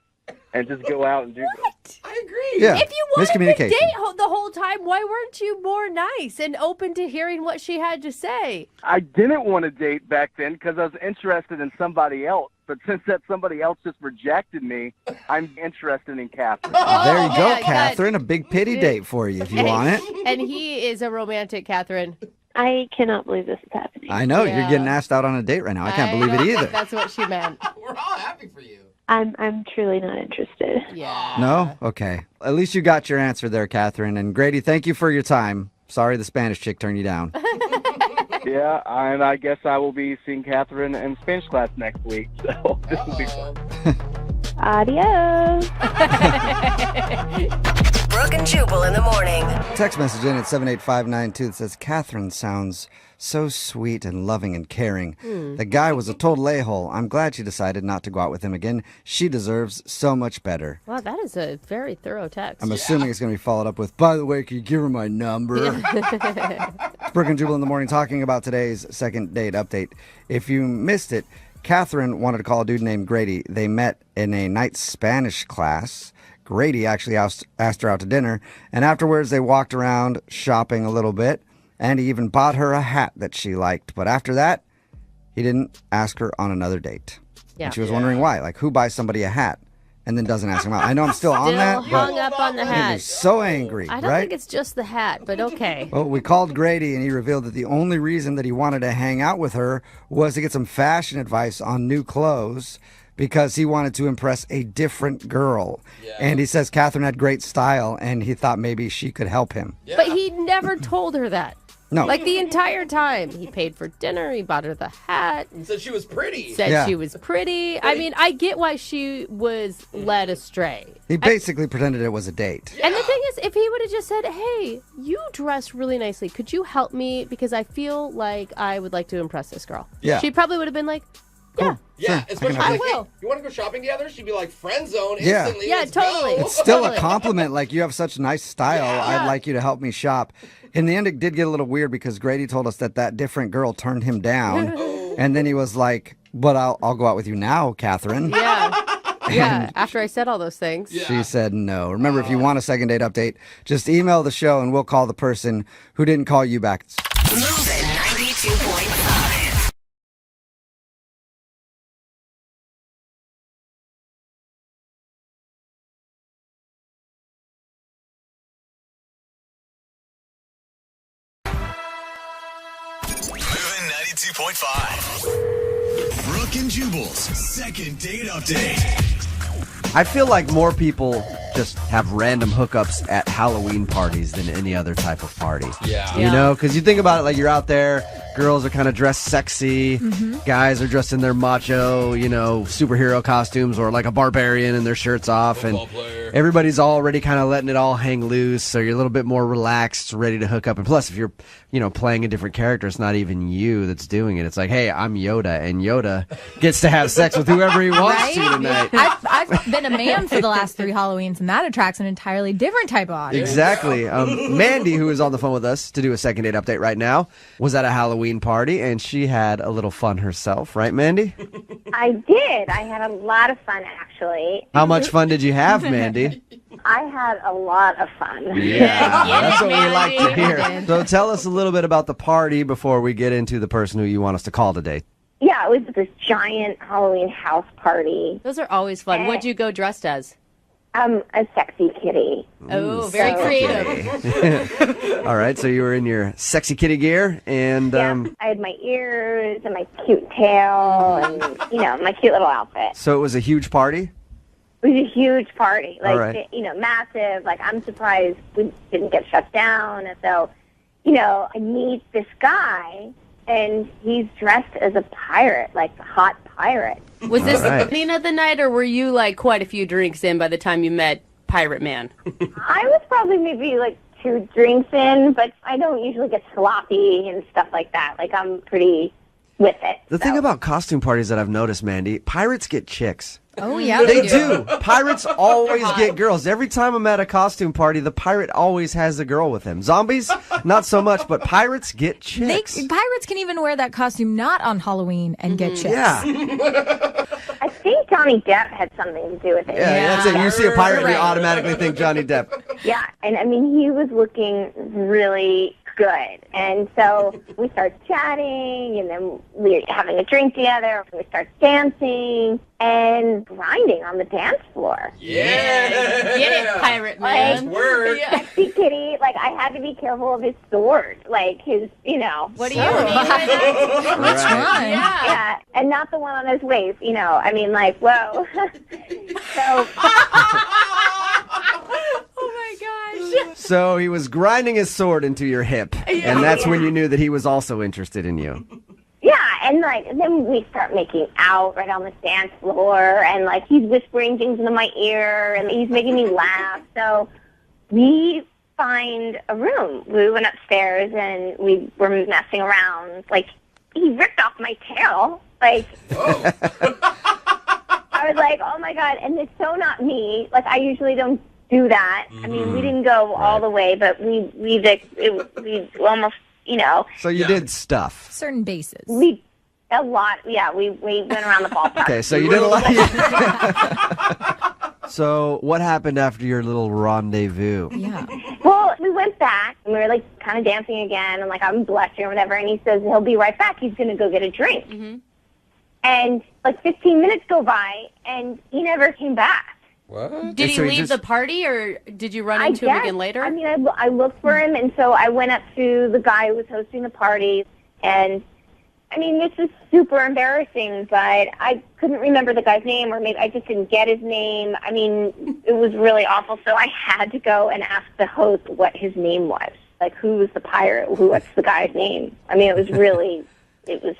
and just go out and do this? I agree. Yeah. If you wanted to Miscommunication. date the whole time, why weren't you more nice and open to hearing what she had to say? I didn't want to date back then because I was interested in somebody else. But since that somebody else just rejected me, I'm interested in Catherine. There you go, yeah, Catherine. A big pity date for you if you want it. And he is a romantic, Catherine. I cannot believe this is happening. I know. Yeah. You're getting asked out on a date right now. I can't believe it don't think either. That's what she meant. We're all happy for you. I'm truly not interested. Yeah. No? Okay. At least you got your answer there, Catherine. And Grady, thank you for your time. Sorry the Spanish chick turned you down. Yeah, and I guess I will be seeing Catherine in Spanish class next week. So this will be fun. Adios. Brooke and Jubal in the morning. Text message in at 78592 that says, Catherine sounds so sweet and loving and caring. The guy was a total a-hole. I'm glad she decided not to go out with him again. She deserves so much better. Wow, that is a very thorough text. I'm assuming it's going to be followed up with, by the way, can you give her my number? It's Brooke and Jubal in the morning talking about today's second date update. If you missed it, Catherine wanted to call a dude named Grady. They met in a night Spanish class. Grady actually asked her out to dinner, and afterwards they walked around shopping a little bit, and he even bought her a hat that she liked. But after that, he didn't ask her on another date. Yeah. And she was wondering why. Like, who buys somebody a hat and then doesn't ask him out? I know I'm still on that, hung but up on the he hat. was so angry, I don't right? think it's just the hat, but okay. Well, we called Grady, and he revealed that the only reason that he wanted to hang out with her was to get some fashion advice on new clothes because he wanted to impress a different girl. Yeah. And he says Catherine had great style, and he thought maybe she could help him. Yeah. But he never told her that. No. Like the entire time. He paid for dinner, he bought her the hat, Said she was pretty. said Yeah. she was pretty. I mean, I get why she was led astray. He basically pretended it was a date. And the thing is, if he would have just said, hey, you dress really nicely. Could you help me? Because I feel like I would like to impress this girl. Yeah. She probably would have been like, yeah. Yeah, Sure, especially I like, will. hey, you want to go shopping together? She'd be like, friend zone Yeah. instantly. Yeah, Let's totally. go. It's still a Totally. compliment. Like, you have such nice style. Yeah. I'd like you to help me shop. In the end, it did get a little weird because Grady told us that different girl turned him down. And then he was like, but I'll go out with you now, Catherine. Yeah. Yeah, after I said all those things. She said no. Remember, if you want a second date update, just email the show and we'll call the person who didn't call you back. Moving 92.5. Moving 92.5. Brooke Brooke and Jubal's second date update. I feel like more people just have random hookups at Halloween parties than any other type of party. Yeah. You know, because you think about it, like you're out there, girls are kind of dressed sexy, guys are dressed in their macho, superhero costumes or like a barbarian and their shirts off, and everybody's already kind of letting it all hang loose, so you're a little bit more relaxed, ready to hook up. And plus, if you're, playing a different character, it's not even you that's doing it. It's like, hey, I'm Yoda, and Yoda gets to have sex with whoever he wants to tonight. I've been a man for the last 3 Halloweens, and that attracts an entirely different type of audience. Exactly. Mandy, who is on the phone with us to do a second date update right now, was at a Halloween party, and she had a little fun herself. Right, Mandy? I did. I had a lot of fun, actually. How much fun did you have, Mandy? I had a lot of fun. Yeah, that's what we like to hear. So tell us a little bit about the party before we get into the person who you want us to call today. Yeah, it was this giant Halloween house party. Those are always fun. What'd you go dressed as? A sexy kitty. Oh, very creative. All right, so you were in your sexy kitty gear, and I had my ears and my cute tail and, my cute little outfit. So it was a huge party? It was a huge party, All right. Massive. Like, I'm surprised we didn't get shut down. And so, I meet this guy, and he's dressed as a pirate, like a hot pirate. Was this the beginning of the night, or were you like quite a few drinks in by the time you met Pirate Man? I was probably maybe like 2 drinks in, but I don't usually get sloppy and stuff like that. Like, I'm pretty with it. The thing about costume parties that I've noticed, Mandy, pirates get chicks. Oh, yeah, they do. Pirates always get girls. Every time I'm at a costume party, the pirate always has a girl with him. Zombies, not so much, but pirates get chicks. Pirates can even wear that costume not on Halloween and get chicks. Yeah. I think Johnny Depp had something to do with it. Yeah, that's it. You see a pirate and you automatically think Johnny Depp. Yeah, and he was looking really good. And so we start chatting, and then we're having a drink together. We start dancing and grinding on the dance floor. Yeah. Get it, Pirate Man. Word. Sexy kitty. Like, I had to be careful of his sword. Like, his, What do you mean? Which one? Yeah, and not the one on his waist, whoa. So... Oh my gosh. So he was grinding his sword into your hip, and that's when you knew that he was also interested in you. Yeah, and then we start making out right on the dance floor, and he's whispering things into my ear, and he's making me laugh. So we find a room. We went upstairs, and we were messing around. He ripped off my tail. I was like, oh my God, and it's so not me. I usually don't do that. I mean, we didn't go all the way, but we almost, So you did stuff. Certain bases. A lot. Yeah, we went around the ballpark. Okay, so you did a lot. So what happened after your little rendezvous? Yeah. Well, we went back, and we were kind of dancing again, and I'm blushing or whatever, and he says he'll be right back. He's going to go get a drink. Mm-hmm. And 15 minutes go by, and he never came back. What? Did he leave the party, or did you run into him again later? I mean, I looked for him, and so I went up to the guy who was hosting the party, and I mean, this is super embarrassing, but I couldn't remember the guy's name, or maybe I just didn't get his name. I mean, it was really awful, so I had to go and ask the host what his name was. Who was the pirate? What's the guy's name? I mean, it was really, it was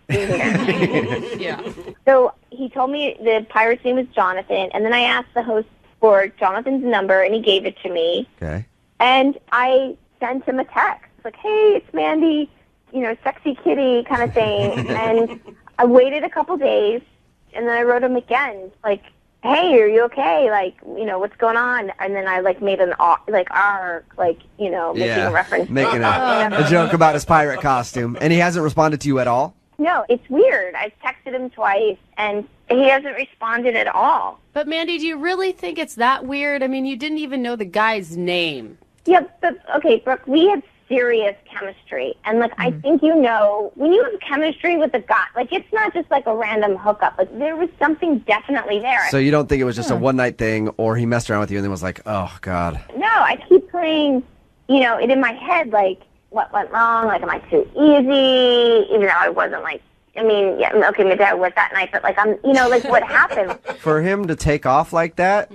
embarrassing. Yeah. So he told me the pirate's name was Jonathan, and then I asked the host for Jonathan's number, and he gave it to me. Okay. And I sent him a text, hey, it's Mandy, sexy kitty kind of thing. And I waited a couple days, and then I wrote him again, hey, are you okay? What's going on? And then I made an making a reference. Making a joke about his pirate costume. And he hasn't responded to you at all? No, it's weird. I've texted him twice, and he hasn't responded at all. But Mandy, do you really think it's that weird? I mean, you didn't even know the guy's name. Yeah, but okay, Brooke, we had serious chemistry, and I think when you have chemistry with a guy, it's not just a random hookup. There was something definitely there. So you don't think it was just a one night thing, or he messed around with you and then was like, oh God. No, I keep playing, it in my head, what went wrong? Am I too easy? Even though I wasn't I mean, yeah, okay, maybe I was that night, but like, what happened? For him to take off like that,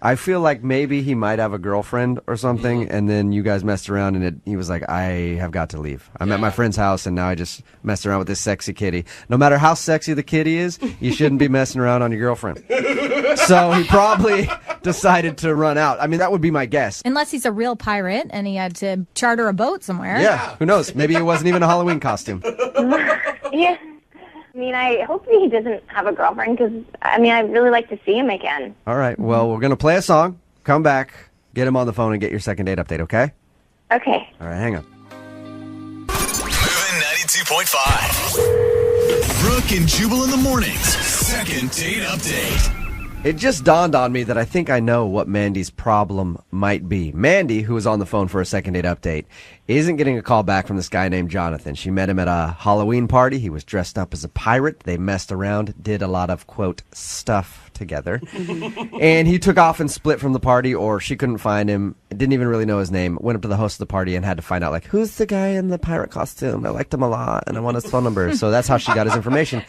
I feel like maybe he might have a girlfriend or something, and then you guys messed around, and he was like, I have got to leave. I'm at my friend's house, and now I just messed around with this sexy kitty. No matter how sexy the kitty is, you shouldn't be messing around on your girlfriend. So he probably decided to run out. I mean, that would be my guess. Unless he's a real pirate and he had to charter a boat somewhere. Yeah, who knows? Maybe it wasn't even a Halloween costume. Yeah. I mean, I hope he doesn't have a girlfriend because, I'd really like to see him again. All right, well, we're going to play a song, come back, get him on the phone, and get your second date update, okay? Okay. All right, hang on. Moving 92.5. Brooke and Jubal in the mornings. Second date update. It just dawned on me that I think I know what Mandy's problem might be. Mandy, who was on the phone for a second date update, isn't getting a call back from this guy named Jonathan. She met him at a Halloween party. He was dressed up as a pirate. They messed around, did a lot of, quote, stuff together. And he took off and split from the party, or she couldn't find him, didn't even really know his name, went up to the host of the party and had to find out, like, who's the guy in the pirate costume? I liked him a lot, and I want his phone number. So that's how she got his information.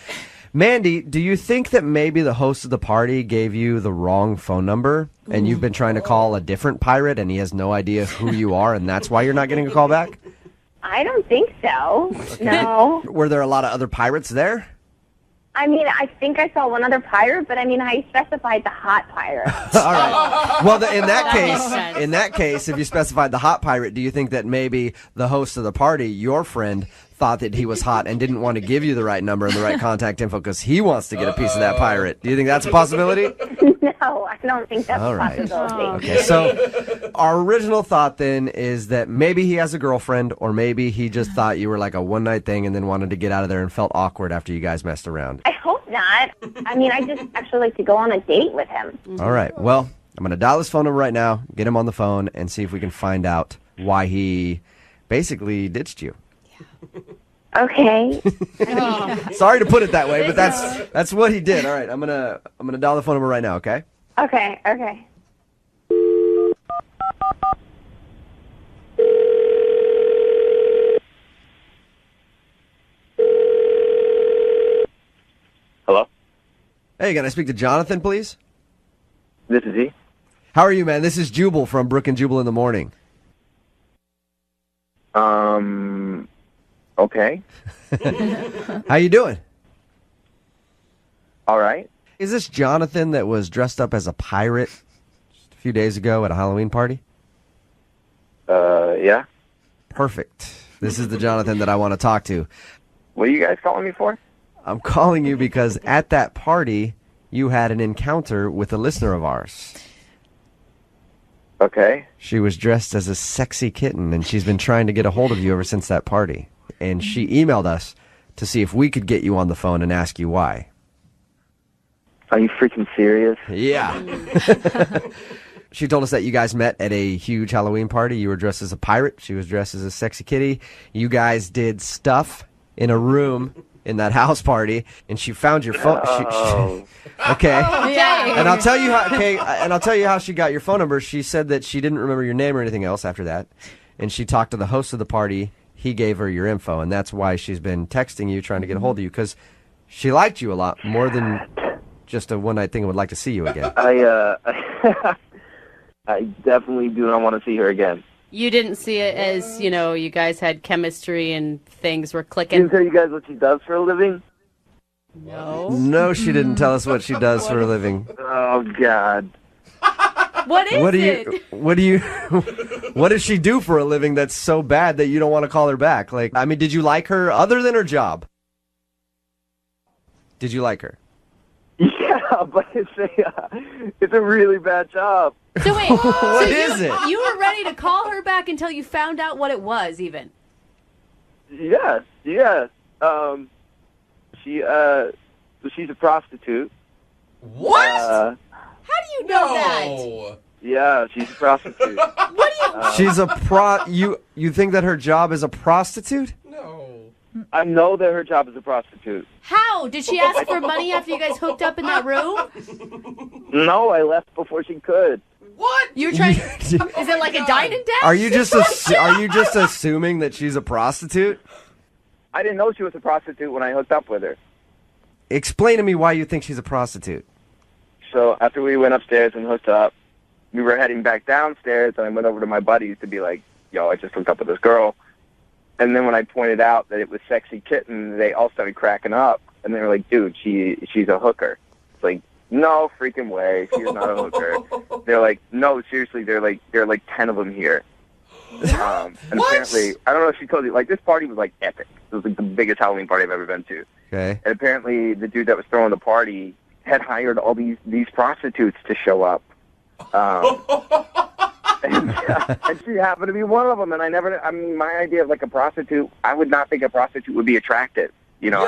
Mandy, do you think that maybe the host of the party gave you the wrong phone number and you've been trying to call a different pirate and he has no idea who you are and that's why you're not getting a call back? I don't think so. No. Were there a lot of other pirates there? I think I saw one other pirate, but I specified the hot pirate. All right. Well, in that case, if you specified the hot pirate, do you think that maybe the host of the party, your friend, thought that he was hot and didn't want to give you the right number and the right contact info because he wants to get a piece of that pirate? Do you think that's a possibility? No, I don't think that's All a right. possibility. Okay, so our original thought then is that maybe he has a girlfriend or maybe he just thought you were like a one-night thing and then wanted to get out of there and felt awkward after you guys messed around. I hope not. I just actually like to go on a date with him. All right. Well, I'm going to dial his phone number right now, get him on the phone, and see if we can find out why he basically ditched you. Okay. Sorry to put it that way, but that's what he did. All right. I'm gonna dial the phone number right now, okay? Okay. Hello? Hey, can I speak to Jonathan, please? This is he. How are you, man? This is Jubal from Brooke and Jubal in the morning. Okay. How you doing? All right. Is this Jonathan that was dressed up as a pirate just a few days ago at a Halloween party? Yeah. Perfect. This is the Jonathan that I want to talk to. What are you guys calling me for? I'm calling you because at that party, you had an encounter with a listener of ours. Okay. She was dressed as a sexy kitten, and she's been trying to get a hold of you ever since that party. And she emailed us to see if we could get you on the phone and ask you why. Are you freaking serious? Yeah. She told us that you guys met at a huge Halloween party. You were dressed as a pirate. She was dressed as a sexy kitty. You guys did stuff in a room in that house party, and she found your phone. Okay. And I'll tell you how. Okay, and I'll tell you how she got your phone number. She said that she didn't remember your name or anything else after that, and she talked to the host of the party. He gave her your info, and that's why she's been texting you, trying to get a hold of you, because she liked you a lot more than just a one-night thing and would like to see you again. I definitely do not want to see her again. You didn't see it as, you guys had chemistry and things were She clicking. didn't tell you guys what she does for a living? No, she didn't tell us what she does for a living. Oh, God. What does she do for a living that's so bad that you don't want to call her back? Did you like her other than her job? Did you like her? Yeah, but it's a really bad job. So wait, What is it? You were ready to call her back until you found out what it was, even. Yes. She's a prostitute. What? How do you know that? Yeah, she's a prostitute. What do you? She's a You think that her job is a prostitute? I know that her job is a prostitute. How did she ask for money after you guys hooked up in that room? No, I left before she could. What? You were trying. Is it like a dine and dash? Are you just assuming that she's a prostitute? I didn't know she was a prostitute when I hooked up with her. Explain to me why you think she's a prostitute. So after we went upstairs and hooked up, we were heading back downstairs, and I went over to my buddies to be like, yo, I just hooked up with this girl. And then when I pointed out that it was Sexy Kitten, they all started cracking up. And they were like, dude, she's a hooker. It's like, no freaking way. She's not a hooker. They're like, no, seriously, there are like 10 of them here. And apparently, I don't know if she told you, like, this party was like epic. It was like the biggest Halloween party I've ever been to. Okay. And apparently the dude that was throwing the party had hired all these prostitutes to show up. And she happened to be one of them. And I mean, my idea of like a prostitute, I would not think a prostitute would be attractive. You know?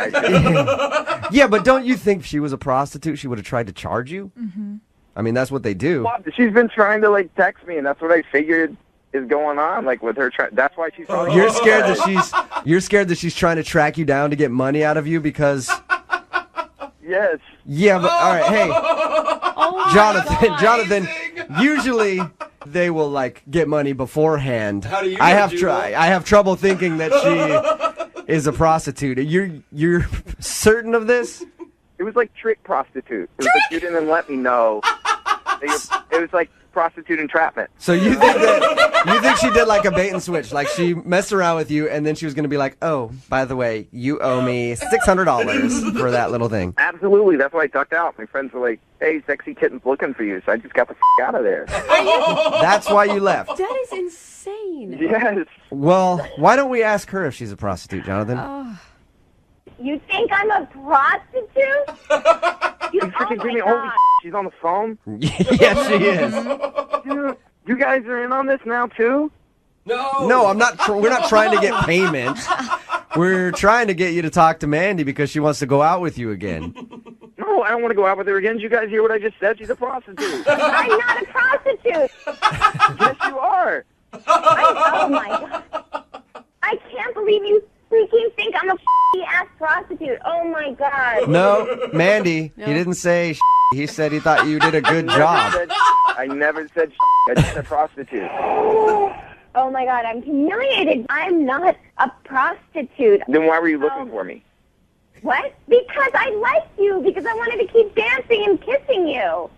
Yeah, but don't you think if she was a prostitute, she would have tried to charge you? Mm-hmm. I mean, that's what they do. Well, she's been trying to like text me, and that's what I figured is going on. Like with her, that's why she's. You're scared that she's trying to track you down to get money out of you because. Yes. Yeah, but all right, hey, Jonathan. Usually they will like get money beforehand. How do you I know, have trouble thinking that she is a prostitute. You're certain of this? It was like trick prostitute. It was like you didn't let me know. It was like prostitute entrapment. So you think she did like a bait and switch, like she messed around with you, and then she was going to be like, "Oh, by the way, you owe me $600 for that little thing." Absolutely, that's why I ducked out. My friends were like, "Hey, Sexy Kitten's looking for you," so I just got the out of there. That's why you left. That is insane. Yes. Well, why don't we ask her if she's a prostitute, Jonathan? You think I'm a prostitute? You freaking give me holy she's on the phone? Yes, she is. Dude, you guys are in on this now too? No, I'm not. We're not trying to get payment. We're trying to get you to talk to Mandy because she wants to go out with you again. No, I don't want to go out with her again. Did you guys hear what I just said? She's a prostitute. I'm not a prostitute. Yes, you are. Oh my god. I can't believe you freaking think I'm a ass prostitute. Oh my god. No, Mandy, he didn't say he said he thought you did a good job. I never said I just said prostitute. Oh my god, I'm humiliated. I'm not a prostitute. Then why were you looking for me? What? Because I liked you. Because I wanted to keep dancing and kissing you.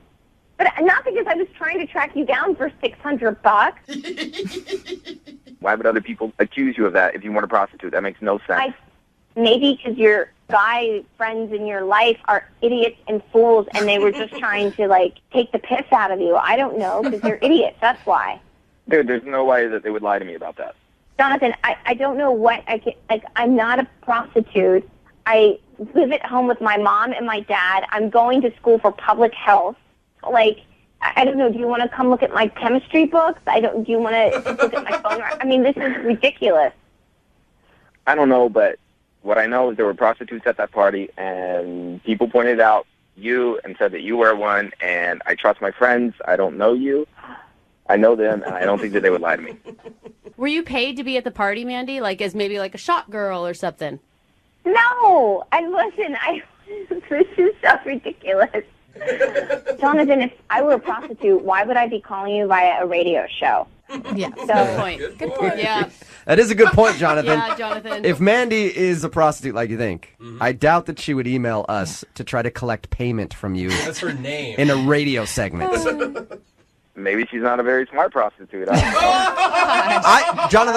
But not because I was trying to track you down for $600. Why would other people accuse you of that if you weren't a prostitute? That makes no sense. Maybe because your guy friends in your life are idiots and fools, and they were just trying to, like, take the piss out of you. I don't know, because they're idiots. That's why. Dude, there's no way that they would lie to me about that. Jonathan, I don't know what I can... Like, I'm not a prostitute. I live at home with my mom and my dad. I'm going to school for public health. Like, I don't know, do you want to come look at my chemistry books? Do you want to look at my phone? I mean, this is ridiculous. I don't know, but what I know is there were prostitutes at that party, and people pointed out you and said that you were one, and I trust my friends. I don't know you. I know them, and I don't think that they would lie to me. Were you paid to be at the party, Mandy? Like as maybe like a shot girl or something? No! This is so ridiculous. Jonathan, if I were a prostitute, why would I be calling you via a radio show? Yeah, So- good point. Good point. Yeah. That is a good point, Jonathan. Yeah, Jonathan. If Mandy is a prostitute like you think, I doubt that she would email us to try to collect payment from you. That's her name. In a radio segment. Maybe she's not a very smart prostitute. Jonathan,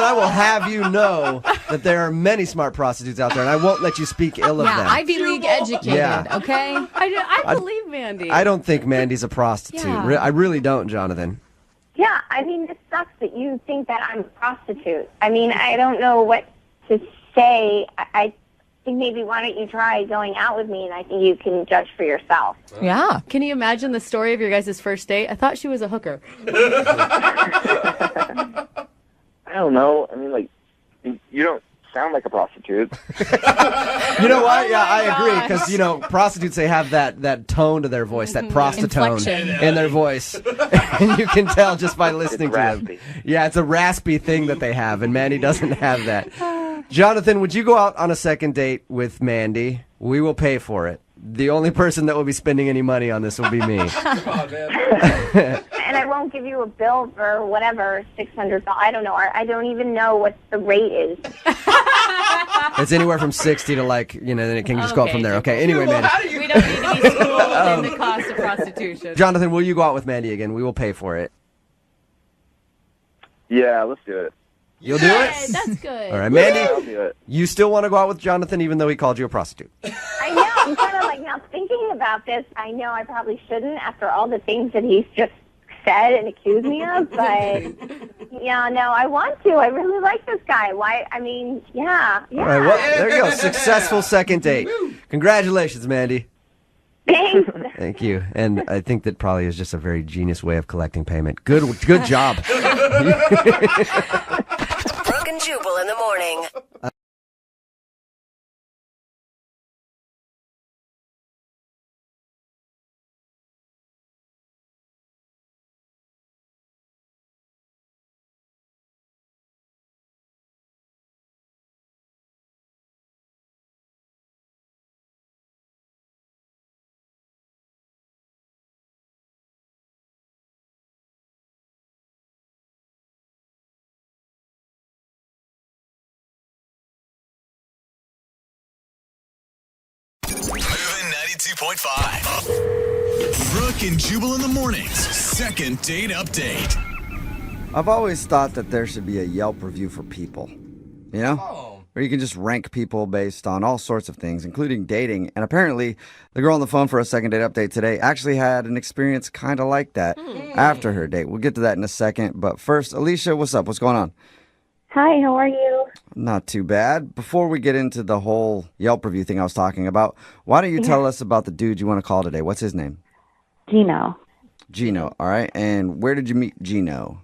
I will have you know that there are many smart prostitutes out there, and I won't let you speak ill of them. Ivy League educated, Yeah. okay? I believe Mandy. I don't think Mandy's a prostitute. Yeah. I really don't, Jonathan. Yeah, I mean, this sucks that you think that I'm a prostitute. I mean, I don't know what to say. I think maybe why don't you try going out with me, and I think you can judge for yourself. Yeah. Can you imagine the story of your guys' first date? I thought she was a hooker. I don't know. I mean, like, you don't sound like a prostitute. You know what? Yeah, I agree. Because, prostitutes, they have that tone to their voice, that prostitutone Inflection. in their voice. And you can tell just by listening It's to raspy. them. Yeah, it's a raspy thing that they have, and Mandy doesn't have that. Jonathan, would you go out on a second date with Mandy? We will pay for it. The only person that will be spending any money on this will be me. And I won't give you a bill for whatever, $600. I don't know. I don't even know what the rate is. It's anywhere from 60 to then it can just go up from there. Okay, anyway, Mandy. We don't need to be schooled in the cost of prostitution. Jonathan, will you go out with Mandy again? We will pay for it. Yeah, let's do it. You'll do it? That's good. All right, Mandy, Yeah, I'll do it. you still want to go out with Jonathan even though he called you a prostitute? I know. I'm kind of now thinking about this. I know I probably shouldn't after all the things that he's just said and accused me of, but yeah, no, I want to. I really like this guy. Why? I mean, yeah. All right, well, there you go. Successful second date. Congratulations, Mandy. Thanks. Thank you. And I think that probably is just a very genius way of collecting payment. Good job. Brooke and Jubal in the morning. Moving 92.5. Brooke and Jubal in the mornings. Second date update. I've always thought that there should be a Yelp review for people. You know? Where you can just rank people based on all sorts of things, including dating. And apparently, the girl on the phone for a second date update today actually had an experience kind of like that after her date. We'll get to that in a second. But first, Alicia, what's up? What's going on? Hi, how are you? Not too bad. Before we get into the whole Yelp review thing I was talking about, why don't you tell us about the dude you want to call today? What's his name? Gino. Gino, all right. And where did you meet Gino?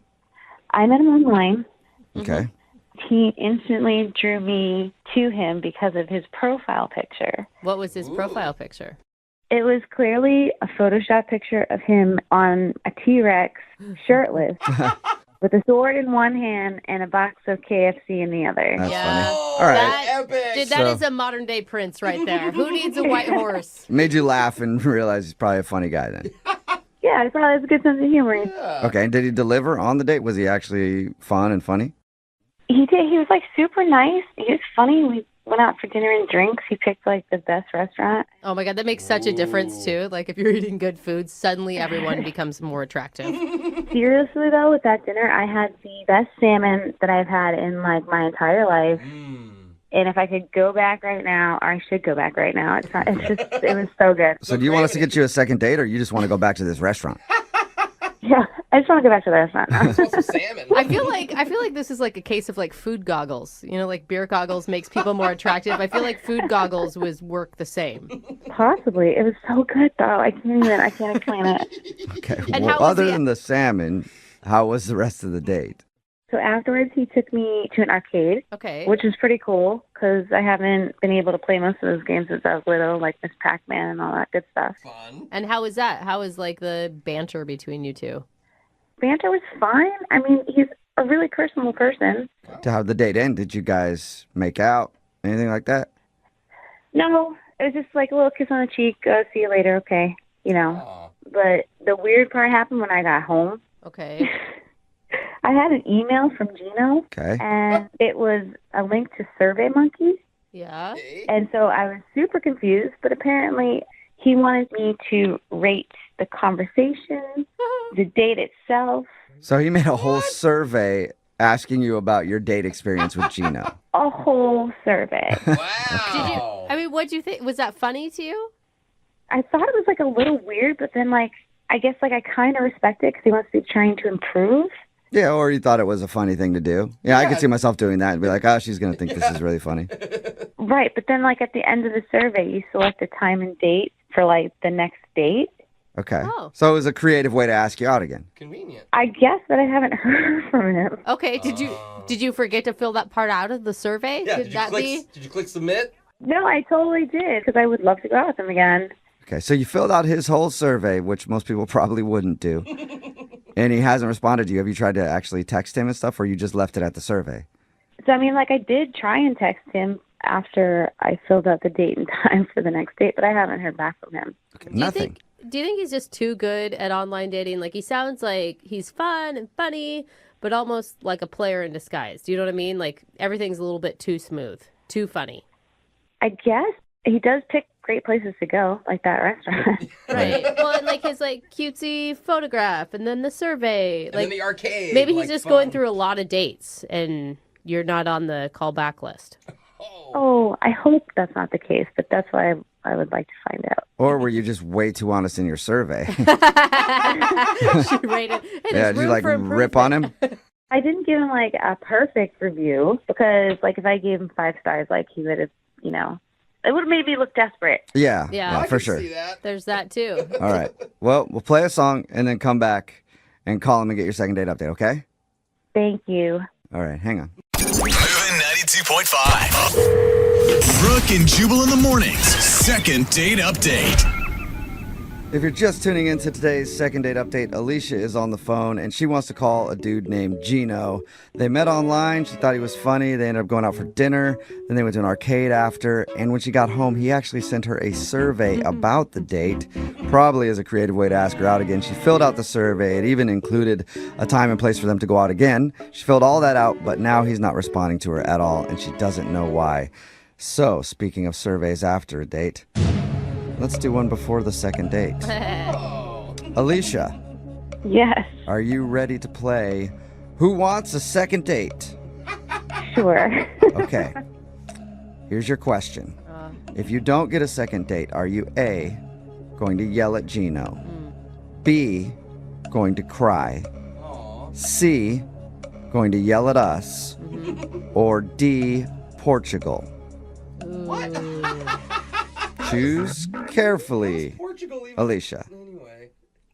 I met him online. Okay. He instantly drew me to him because of his profile picture. What was his profile picture? It was clearly a Photoshop picture of him on a T-Rex, shirtless, with a sword in one hand and a box of KFC in the other. That's funny. All right. That is a modern day Prince right there. Who needs a white horse? Made you laugh and realize he's probably a funny guy then. Yeah, he probably has a good sense of humor. Okay, and did he deliver on the date? Was he actually fun and funny? He did. He was super nice. He was funny. We went out for dinner and drinks. He picked the best restaurant. Oh my God, that makes such a difference too. Like if you're eating good food, suddenly everyone becomes more attractive. Seriously though, with that dinner, I had the best salmon that I've had in my entire life. And if I could go back right now, or I should go back right now. It was so good. So do you want us to get you a second date, or you just want to go back to this restaurant? Yeah, I just want to go back to the restaurant now. I feel like this is like a case of food goggles. You know, like beer goggles makes people more attractive. I feel like food goggles work the same. Possibly. It was so good though. I can't explain it. Okay. And well, how was other the- than the salmon, how was the rest of the date? So afterwards, he took me to an arcade. Okay. Which is pretty cool because I haven't been able to play most of those games since I was little, like Miss Pac-Man and all that good stuff. And how was that? How was the banter between you two? Banter was fine. I mean, he's a really personable person. To how the date end? Did you guys make out? Anything like that? No, it was just a little kiss on the cheek. See you later, okay. You know. But the weird part happened when I got home. Okay. I had an email from Gino. Okay. And it was a link to SurveyMonkey. Yeah. And so I was super confused, but apparently he wanted me to rate the conversation, the date itself. So he made a whole survey asking you about your date experience with Gino. A whole survey. What'd you think? Was that funny to you? I thought it was a little weird, but then I guess I kind of respect it because he wants to be trying to improve. Yeah, or you thought it was a funny thing to do. Yeah, I could see myself doing that and be like, oh, she's going to think this is really funny. Right, but then at the end of the survey, you select a time and date for the next date. Okay. So it was a creative way to ask you out again. Convenient. I guess that I haven't heard from him. Okay, did you forget to fill that part out of the survey? Yeah, Did you click submit? No, I totally did because I would love to go out with him again. Okay, so you filled out his whole survey, which most people probably wouldn't do. And he hasn't responded to you. Have you tried to actually text him and stuff, or you just left it at the survey? So, I did try and text him after I filled out the date and time for the next date, but I haven't heard back from him. Okay, nothing. Do you think he's just too good at online dating? He sounds like he's fun and funny, but almost like a player in disguise. Do you know what I mean? Everything's a little bit too smooth. too funny? I guess he does pick great places to go, like that restaurant. Right. Well, and like his like cutesy photograph, and then the survey, And like then the arcade. maybe he's like, just fun. going through a lot of dates, and you're not on the callback list. Oh, I hope that's not the case, but that's why I would like to find out. Or were you just way too honest in your survey? She rated. Hey, Yeah, there's did you room like for rip on him? I didn't give him like a perfect review because, like, if I gave him 5 stars, like he would have, it would have made me look desperate. Yeah, Yeah. for sure. There's that too. All right. Well, we'll play a song and then come back and call him and get your second date update, okay? Thank you. All right, hang on. Moving 92.5. Brooke and Jubal in the mornings. Second date update. If you're just tuning into today's second date update, Alicia is on the phone and she wants to call a dude named Gino. They met online. She thought he was funny. They ended up going out for dinner. Then they went to an arcade after. And when she got home, he actually sent her a survey about the date, probably as a creative way to ask her out again. She filled out the survey. It even included a time and place for them to go out again. She filled all that out, but now he's not responding to her at all, and she doesn't know why. So, speaking of surveys after a date, let's do one before the second date. Alicia. Yes. Are you ready to play Who Wants a Second Date? Sure. Okay. Here's your question. If you don't get a second date, are you A, going to yell at Gino? B, going to cry? C, going to yell at us? Or D, Portugal? Choose carefully. Alicia.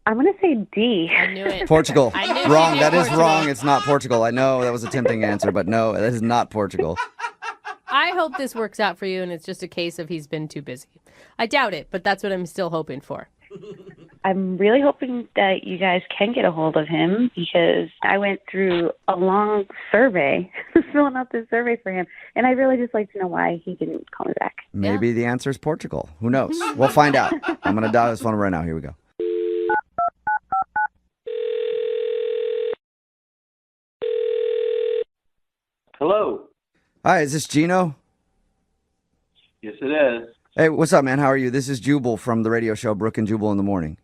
I'm going to say D. I knew it. Portugal. I knew Wrong. she That knew is Portugal. wrong. It's not Portugal. I know that was a tempting answer, but no, that is not Portugal. I hope this works out for you and it's just a case of he's been too busy. I doubt it, but that's what I'm still hoping for. I'm really hoping that you guys can get a hold of him because I went through a long survey, filling out this survey for him, and I really just like to know why he didn't call me back. Maybe the answer is Portugal. Who knows? We'll find out. I'm going to dial his phone right now. Here we go. Hello. Hi, is this Gino? Yes, it is. Hey, what's up, man? How are you? This is Jubal from the radio show Brooke and Jubal in the morning.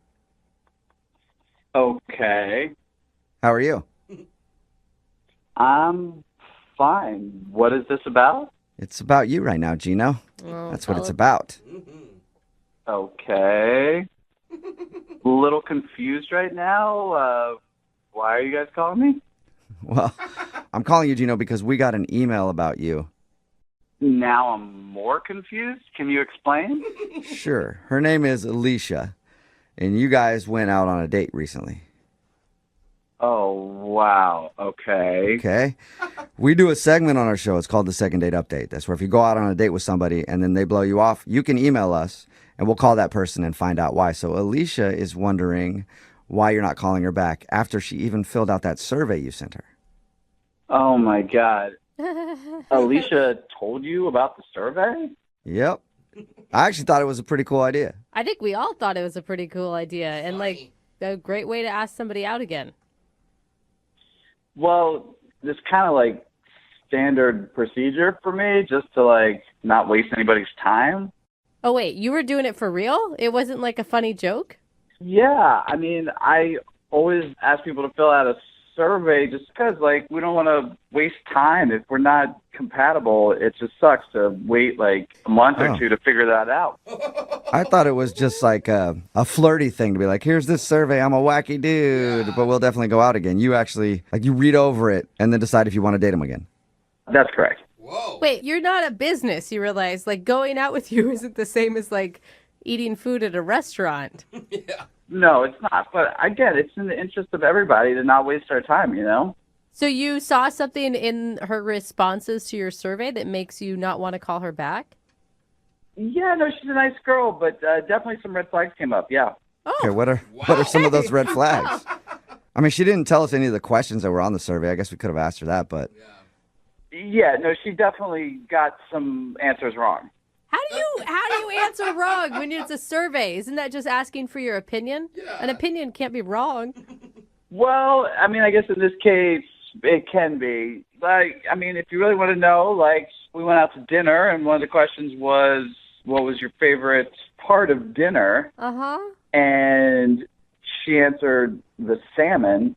Okay. How are you? I'm fine. What is this about? It's about you right now, Gino. That's what it's about. Okay. A little confused right now. Why are you guys calling me? Well, I'm calling you, Gino, because we got an email about you. Now I'm more confused. Can you explain? Sure. Her name is Alicia, and you guys went out on a date recently. Oh, wow. Okay. Okay. We do a segment on our show. It's called the Second Date Update. That's where if you go out on a date with somebody and then they blow you off, you can email us, and we'll call that person and find out why. So Alicia is wondering why you're not calling her back after she even filled out that survey you sent her. Oh, my God. Alicia told you about the survey? Yep. I actually thought it was a pretty cool idea. I think we all thought it was a pretty cool idea and like a great way to ask somebody out again. Well, this kind of like standard procedure for me just to like not waste anybody's time. Oh, wait, you were doing it for real? It wasn't like a funny joke? Yeah, I mean, I always ask people to fill out a survey just because, like, we don't want to waste time. If we're not compatible, it just sucks to wait, like, a month or two to figure that out. I thought it was just like a flirty thing to be like, here's this survey, I'm a wacky dude, but we'll definitely go out again. You actually, like, you read over it and then decide if you want to date him again. That's correct. Wait, you're not a business, you realize. Like, going out with you isn't the same as, like, eating food at a restaurant. No, it's not. But again, it's in the interest of everybody to not waste our time, you know? So you saw something in her responses to your survey that makes you not want to call her back? Yeah, no, she's a nice girl, but definitely some red flags came up, yeah. Okay, what are some of those red flags? I mean, she didn't tell us any of the questions that were on the survey. I guess we could have asked her that, but... Yeah, no, she definitely got some answers wrong. How do you answer wrong when it's a survey? Isn't that just asking for your opinion? An opinion can't be wrong. Well, I mean, I guess in this case, it can be. Like, I mean, if you really want to know, like, we went out to dinner, and one of the questions was, what was your favorite part of dinner? Uh-huh. And she answered the salmon,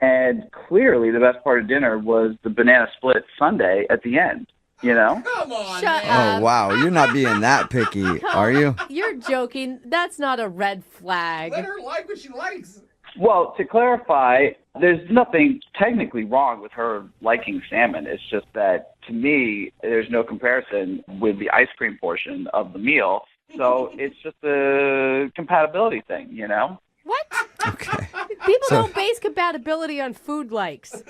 and clearly the best part of dinner was the banana split sundae at the end, you know? Come on, Shut man. Oh, wow. You're not being that picky, are you? You're joking. That's not a red flag. Let her like what she likes. Well, to clarify, there's nothing technically wrong with her liking salmon. It's just that, to me, there's no comparison with the ice cream portion of the meal. So it's just a compatibility thing, you know? What? Okay. People don't base compatibility on food likes.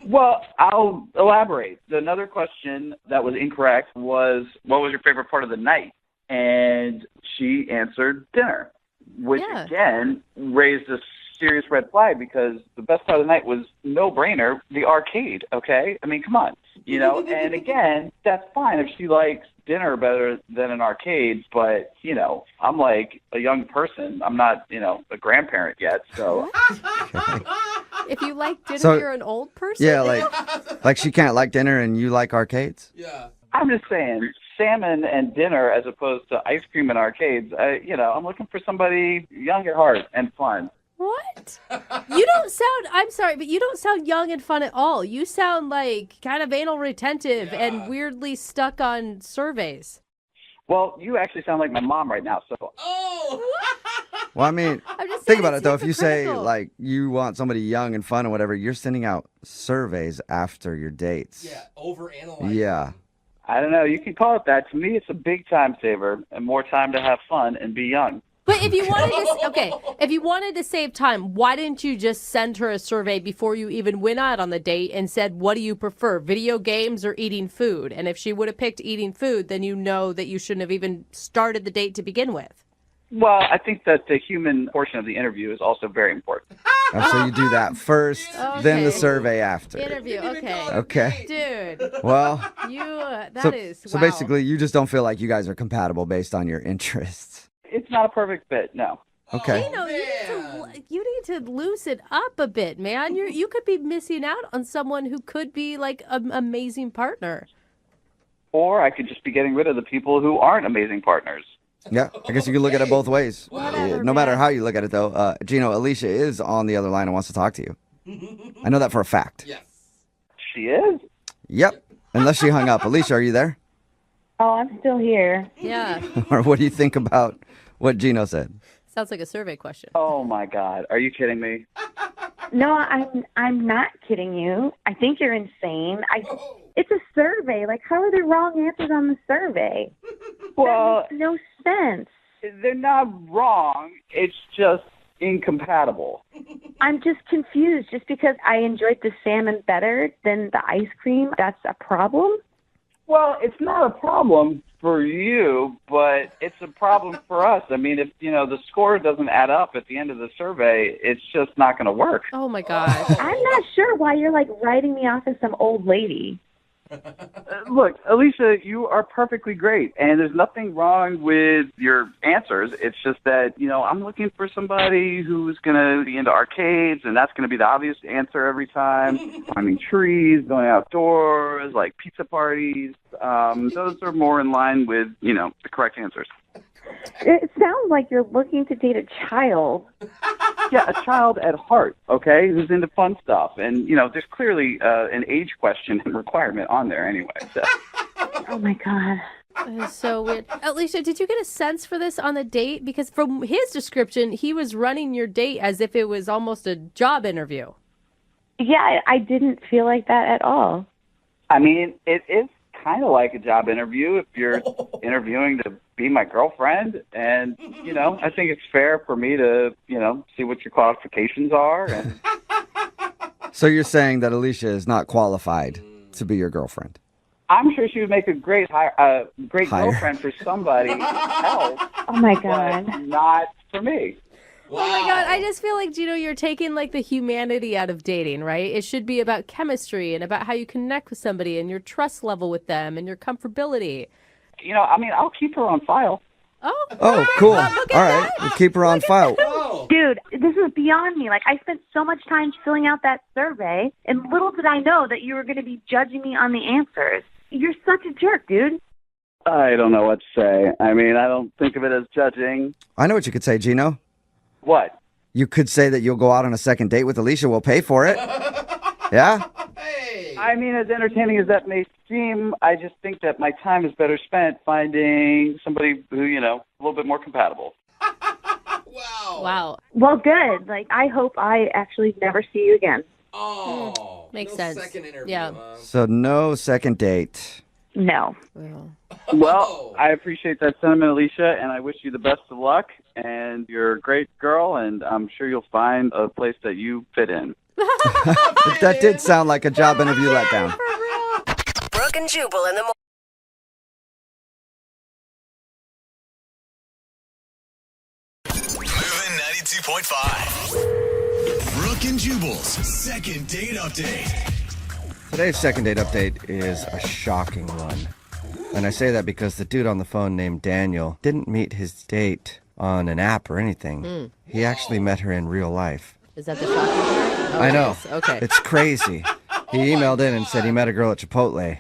Well, I'll elaborate. Another question that was incorrect was, what was your favorite part of the night? And she answered dinner, which again raised a serious red flag because the best part of the night was no-brainer, the arcade, okay? I mean, come on, you know? And again, that's fine if she likes dinner better than an arcade, but, you know, I'm like a young person. I'm not, you know, a grandparent yet, so. If you like dinner, So- you're an old person? Yeah, like she can't like dinner and you like arcades? Yeah. I'm just saying, salmon and dinner as opposed to ice cream and arcades, I'm looking for somebody young at heart and fun. What? You don't sound, I'm sorry, but you don't sound young and fun at all. You sound like kind of anal retentive and weirdly stuck on surveys. Well, you actually sound like my mom right now, so. Oh! Well, I mean, I'm just think saying about it's it, though. If you say, hypocritical. like, you want somebody young and fun or whatever, you're sending out surveys after your dates. Yeah, overanalyze. Yeah. I don't know. You can call it that. To me, it's a big time saver and more time to have fun and be young. But if you wanted to, if you wanted to save time, why didn't you just send her a survey before you even went out on the date and said, what do you prefer, video games or eating food? And if she would have picked eating food, then you know that you shouldn't have even started the date to begin with. Well, I think that the human portion of the interview is also very important. So you do that first, then the survey after. Interview, okay. Okay. Dude. Well, that is so wow. basically, you just don't feel like you guys are compatible based on your interests. It's not a perfect fit, no. Okay. You need to loosen up a bit, man. You could be missing out on someone who could be like an amazing partner. Or I could just be getting rid of the people who aren't amazing partners. Yeah, I guess you could look at it both ways. Whatever, No matter man. how you look at it, though, Gino, Alicia is on the other line and wants to talk to you. I know that for a fact. Yes. She is? Yep. Unless she hung up. Alicia, are you there? Oh, I'm still here. Yeah. Or what do you think about what Gino said? Sounds like a survey question. Oh, my God. Are you kidding me? No, I'm not kidding you. I think you're insane. It's a survey. Like, how are there wrong answers on the survey? Well, that makes no sense. They're not wrong. It's just incompatible. I'm just confused. Just because I enjoyed the salmon better than the ice cream, that's a problem? Well, it's not a problem for you, but it's a problem for us. I mean, if, the score doesn't add up at the end of the survey, it's just not going to work. Oh, my God. I'm not sure why you're, like, writing me off as some old lady. Look, Alicia, you are perfectly great, and there's nothing wrong with your answers. It's just that, I'm looking for somebody who's going to be into arcades, and that's going to be the obvious answer every time. Climbing trees, going outdoors, like pizza parties. Those are more in line with, the correct answers. It sounds like you're looking to date a child. Yeah, a child at heart, okay, who's into fun stuff. And, there's clearly an age question and requirement on there anyway. So. Oh, my God. That is so weird. Alicia, did you get a sense for this on the date? Because from his description, he was running your date as if it was almost a job interview. Yeah, I didn't feel like that at all. I mean, it is kind of like a job interview if you're interviewing to be my girlfriend. And, I think it's fair for me to, see what your qualifications are. And So you're saying that Alicia is not qualified to be your girlfriend? I'm sure she would make a great girlfriend for somebody else. Oh, my God. But not for me. Oh my God, I just feel like, Gino, you're taking like the humanity out of dating, right? It should be about chemistry and about how you connect with somebody and your trust level with them and your comfortability. I'll keep her on file. Oh, cool. All right. We'll keep her on file. Dude, this is beyond me. Like, I spent so much time filling out that survey, and little did I know that you were going to be judging me on the answers. You're such a jerk, dude. I don't know what to say. I mean, I don't think of it as judging. I know what you could say, Gino. What? You could say that you'll go out on a second date with Alicia. We'll pay for it. Yeah? I mean, as entertaining as that may seem, I just think that my time is better spent finding somebody who, a little bit more compatible. Wow. Well, good. Like, I hope I actually never see you again. Oh. Makes no sense. Second interview, Yeah. huh? So no second date. No. Well, I appreciate that sentiment, Alicia, and I wish you the best of luck. And you're a great girl, and I'm sure you'll find a place that you fit in. That did sound like a job interview letdown. Brooke and Jubal in the morning. Moving 92.5. Brooke and Jubal's second date update. Today's second date update is a shocking one. And I say that because the dude on the phone named Daniel didn't meet his date on an app or anything. He actually met her in real life. Is that the shocking part? Oh, I know. nice. Okay. It's crazy. He emailed in and said he met a girl at Chipotle.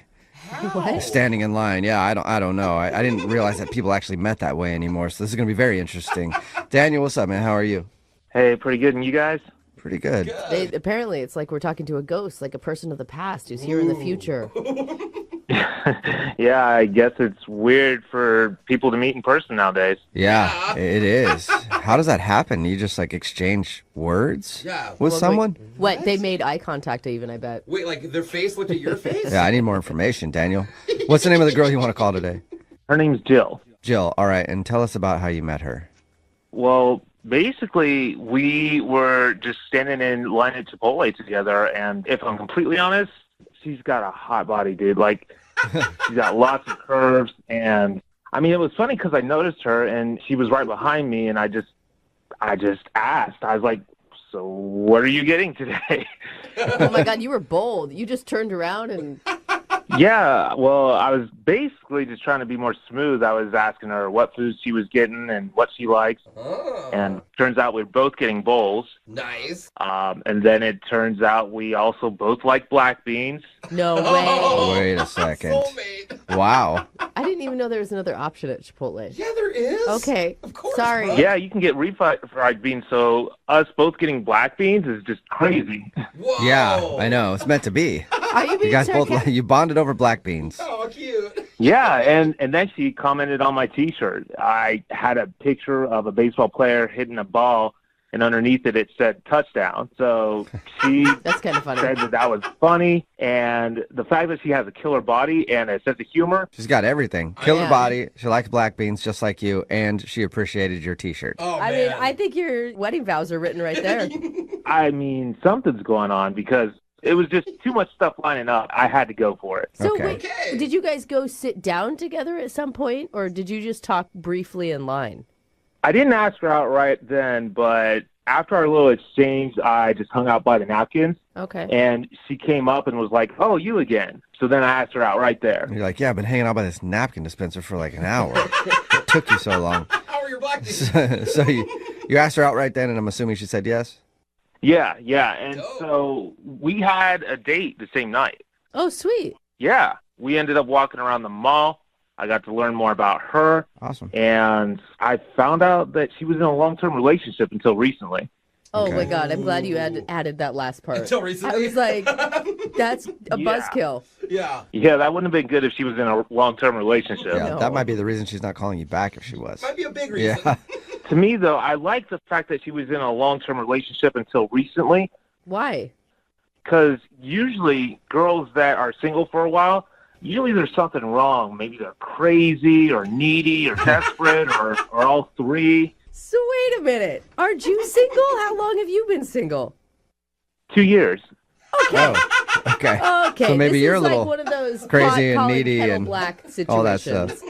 What? Standing in line. Yeah, I don't know. I didn't realize that people actually met that way anymore. So this is going to be very interesting. Daniel, what's up, man? How are you? Hey, pretty good. And you guys? Pretty good. Apparently, it's like we're talking to a ghost, like a person of the past who's here in the future. Yeah, I guess it's weird for people to meet in person nowadays. Yeah, it is. How does that happen? You just like exchange words with someone? What? They made eye contact even, I bet. Wait, like their face looked at your face? Yeah, I need more information, Daniel. What's the name of the girl you want to call today? Her name's Jill. Jill, all right. And tell us about how you met her. Well, basically, we were just standing in line at Chipotle together, and if I'm completely honest, she's got a hot body, dude. Like, she's got lots of curves, and I mean, it was funny because I noticed her, and she was right behind me, and I just asked. I was like, "So, what are you getting today?" Oh my God, you were bold. You just turned around and. Yeah, well, I was basically just trying to be more smooth. I was asking her what food she was getting and what she likes. Oh. And turns out we're both getting bowls. Nice. And then it turns out we also both like black beans. No way. Wait a second. Wow. I didn't even know there was another option at Chipotle. Yeah, there is. Okay. Of course. Sorry. Yeah, you can get refried beans. So us both getting black beans is just crazy. Whoa. Yeah, I know. It's meant to be. Are you being You guys both sarcastic? you bonded over black beans. Oh, cute. Yeah, and then she commented on my T-shirt. I had a picture of a baseball player hitting a ball, and underneath it said touchdown. So she That's kind of funny. said that was funny, and the fact that she has a killer body and a sense of humor. She's got everything. Killer Yeah. body. She likes black beans just like you, and she appreciated your T-shirt. Oh, I mean, I think your wedding vows are written right there. I mean, something's going on because it was just too much stuff lining up. I had to go for it. So Okay. wait, did you guys go sit down together at some point, or did you just talk briefly in line? I didn't ask her outright then, but after our little exchange, I just hung out by the napkins. Okay. And she came up and was like, "Oh, you again." So then I asked her out right there. You're like, yeah, I've been hanging out by this napkin dispenser for like an hour. It took you so long. How are your black beans? So you asked her out right then, and I'm assuming she said yes? Yeah. And so we had a date the same night. Oh, sweet. Yeah. We ended up walking around the mall. I got to learn more about her. Awesome. And I found out that she was in a long-term relationship until recently. Oh Okay. my God, I'm glad you added that last part. Until recently. I was like, that's a Yeah. buzzkill. Yeah. Yeah, that wouldn't have been good if she was in a long-term relationship. Yeah, No. that might be the reason she's not calling you back if she was. Might be a big reason. Yeah. To me, though, I like the fact that she was in a long-term relationship until recently, Why? because usually girls that are single for a while, usually there's something wrong. Maybe they're crazy or needy or desperate or all three. So wait a minute. Aren't you single? How long have you been single? 2 years. Oh, okay. Okay. So maybe this you're is a little like one of those crazy pot and calling needy kettle and black situations. all that stuff.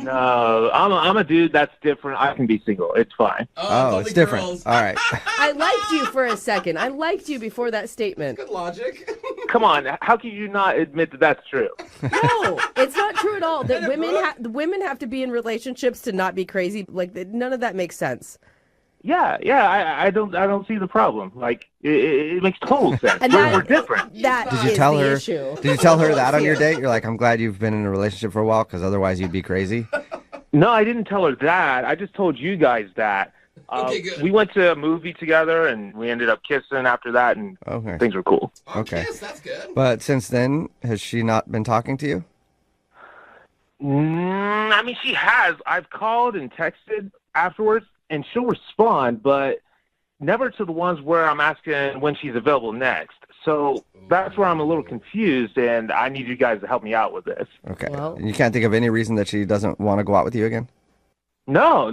No, I'm a dude that's different. I can be single. It's fine. Oh, it's different. girls. All right. I liked you for a second. I liked you before that statement. Good logic. Come on, how can you not admit that that's true? No, it's not true at all. That women have to be in relationships to not be crazy. Like none of that makes sense. Yeah, I don't see the problem. Like, it makes total sense. And We're different. That Did you is tell the her? issue. Did you tell her that on your date? You're like, I'm glad you've been in a relationship for a while, because otherwise you'd be crazy. No, I didn't tell her that. I just told you guys that. Okay, good. We went to a movie together, and we ended up kissing after that, and things were cool. Okay. Yes, that's good. But since then, has she not been talking to you? I mean, she has. I've called and texted afterwards, and she'll respond, but never to the ones where I'm asking when she's available next. So that's where I'm a little confused, and I need you guys to help me out with this. Okay. You can't think of any reason that she doesn't want to go out with you again? No.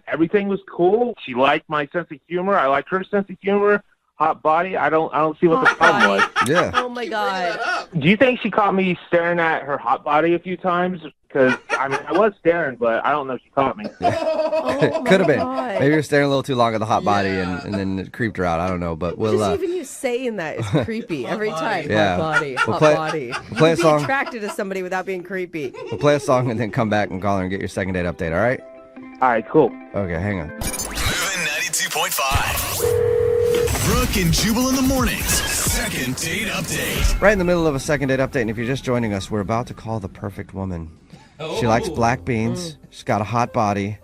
Everything was cool. She liked my sense of humor. I liked her sense of humor. Hot body. I don't see what the problem was. Yeah. Oh my God. Do you think she caught me staring at her hot body a few times? Because I mean, I was staring, but I don't know if she caught me. Could have been. Maybe you're staring a little too long at the hot body, and then it creeped her out. I don't know, but we'll. Just even you saying that is creepy every time. Yeah. Hot body. We'll Hot play- body. we'll play a You can song. be attracted to somebody without being creepy. We'll play a song and then come back and call her and get your second date update. All right? All right. Cool. Okay, hang on. Moving 92.5. Brooke and Jubal in the mornings. Second date update. Right in the middle of a second date update, and if you're just joining us, we're about to call the perfect woman. She likes black beans. She's got a hot body,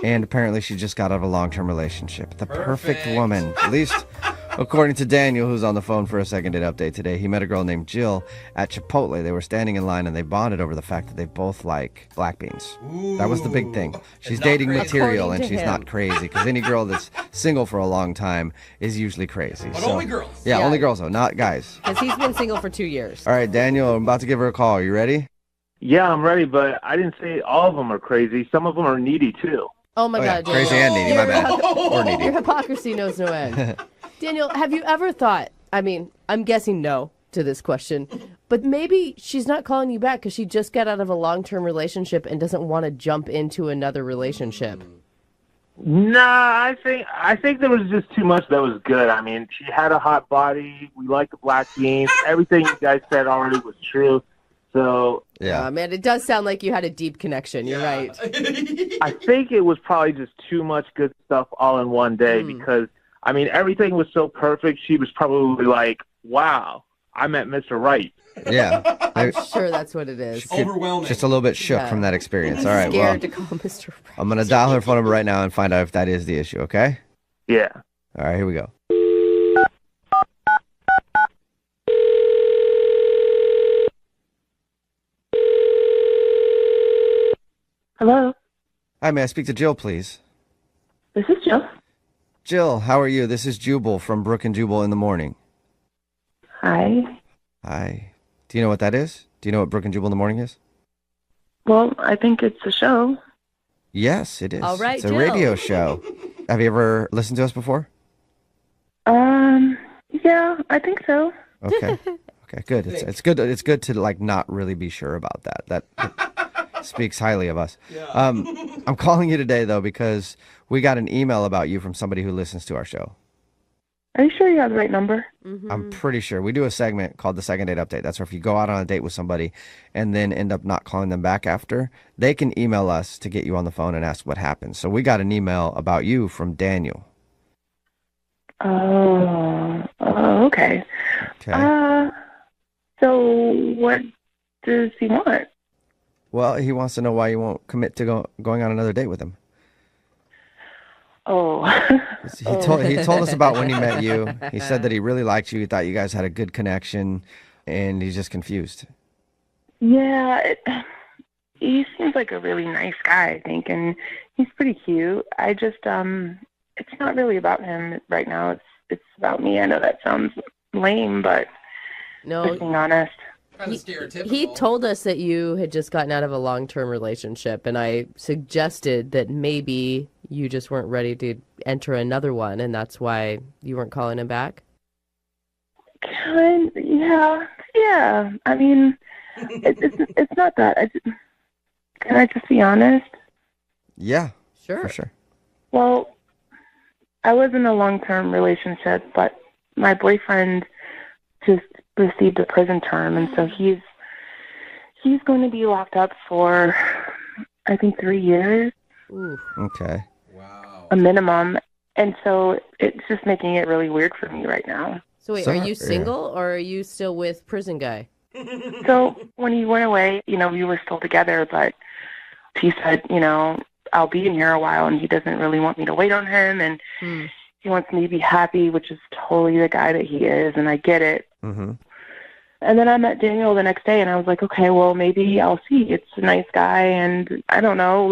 and apparently she just got out of a long-term relationship. The perfect woman, at least according to Daniel, who's on the phone for a second date update today. He met a girl named Jill at Chipotle. They were standing in line, and they bonded over the fact that they both like black beans. That was the big thing. She's dating material, and she's not crazy, because any girl that's single for a long time is usually crazy. But only girls. Yeah, only girls, though, not guys. Because he's been single for 2 years. All right, Daniel, I'm about to give her a call. Are you ready? Yeah, I'm ready, but I didn't say all of them are crazy. Some of them are needy too. Oh my God, Crazy Daniel. and needy, my bad. Or needy. Your hypocrisy knows no end. Daniel, have you ever thought, I mean, I'm guessing no to this question, but maybe she's not calling you back because she just got out of a long-term relationship and doesn't want to jump into another relationship? Nah, I think there was just too much that was good. I mean, she had a hot body. We liked the black beans. Everything you guys said already was true. So man, it does sound like you had a deep connection. You're right. I think it was probably just too much good stuff all in one day because, I mean, everything was so perfect. She was probably like, wow, I met Mr. Right. Yeah. I'm sure that's what it is. Overwhelming. Just a little bit shook from that experience. All right, Scared to call Mr. Right. I'm going to dial her phone number right now and find out if that is the issue, okay? Yeah. All right, here we go. Hello, Hi, may I speak to Jill, please? this is Jill. Jill, how are you? This is Jubal from Brooke and Jubal in the morning. Hi. Hi. Do you know what that is? Do you know what Brooke and Jubal in the morning is? Well, I think it's a show. Yes, it is. All right, it's a Jill. radio show. Have you ever listened to us before? Yeah, I think so. Okay. Okay, good. It's good. It's good to like not really be sure about that. That speaks highly of us. I'm calling you today though because we got an email about you from somebody who listens to our show. Are you sure you have the right number? I'm pretty sure. We do a segment called the Second Date Update. That's where if you go out on a date with somebody and then end up not calling them back after, they can email us to get you on the phone and ask what happened. So we got an email about you from Daniel. Oh, okay. Okay. So what does he want? Well, he wants to know why you won't commit to going on another date with him. Oh. He told us about when he met you. He said that he really liked you. He thought you guys had a good connection, and he's just confused. Yeah, he seems like a really nice guy, I think, and he's pretty cute. I just, it's not really about him right now. It's about me. I know that sounds lame, but just being honest. He told us that you had just gotten out of a long-term relationship, and I suggested that maybe you just weren't ready to enter another one, and that's why you weren't calling him back? Yeah. I mean, it's not that. Can I just be honest? Yeah. Sure. For sure. Well, I was in a long-term relationship, but my boyfriend just received a prison term, and so he's going to be locked up for, I think, 3 years. Ooh. Okay. Wow. a minimum. And so it's just making it really weird for me right now. So wait, are you single or are you still with prison guy? So when he went away, we were still together, but he said, I'll be in here a while, and he doesn't really want me to wait on him, and he wants me to be happy, which is totally the guy that he is, and I get it. Mm-hmm. And then I met Daniel the next day, and I was like, okay, well, maybe I'll see. It's a nice guy, and I don't know.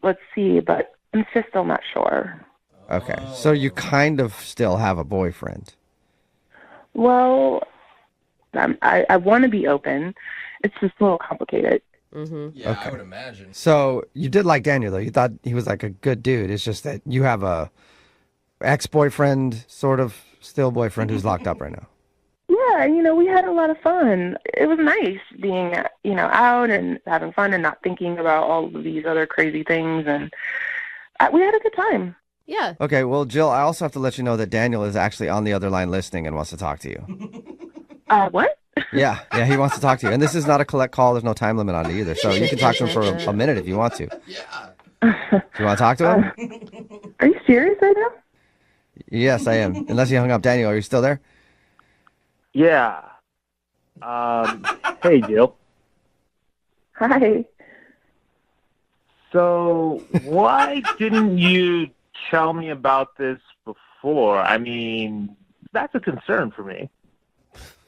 Let's see, but I'm just still not sure. Okay, so you kind of still have a boyfriend. Well, I want to be open. It's just a little complicated. Mm-hmm. Yeah, Okay. I would imagine. So you did like Daniel, though. You thought he was like a good dude. It's just that you have a ex-boyfriend, sort of still boyfriend who's locked up right now. Yeah, we had a lot of fun. It was nice being, out and having fun and not thinking about all of these other crazy things. And we had a good time. Yeah. Okay, well, Jill, I also have to let you know that Daniel is actually on the other line listening and wants to talk to you. What? Yeah, he wants to talk to you. And this is not a collect call. There's no time limit on it either. So you can talk to him for a minute if you want to. Yeah. Do you want to talk to him? Are you serious right now? Yes, I am. Unless you hung up. Daniel, are you still there? Yeah. Hey, Jill. Hi. So why didn't you tell me about this before? I mean, that's a concern for me.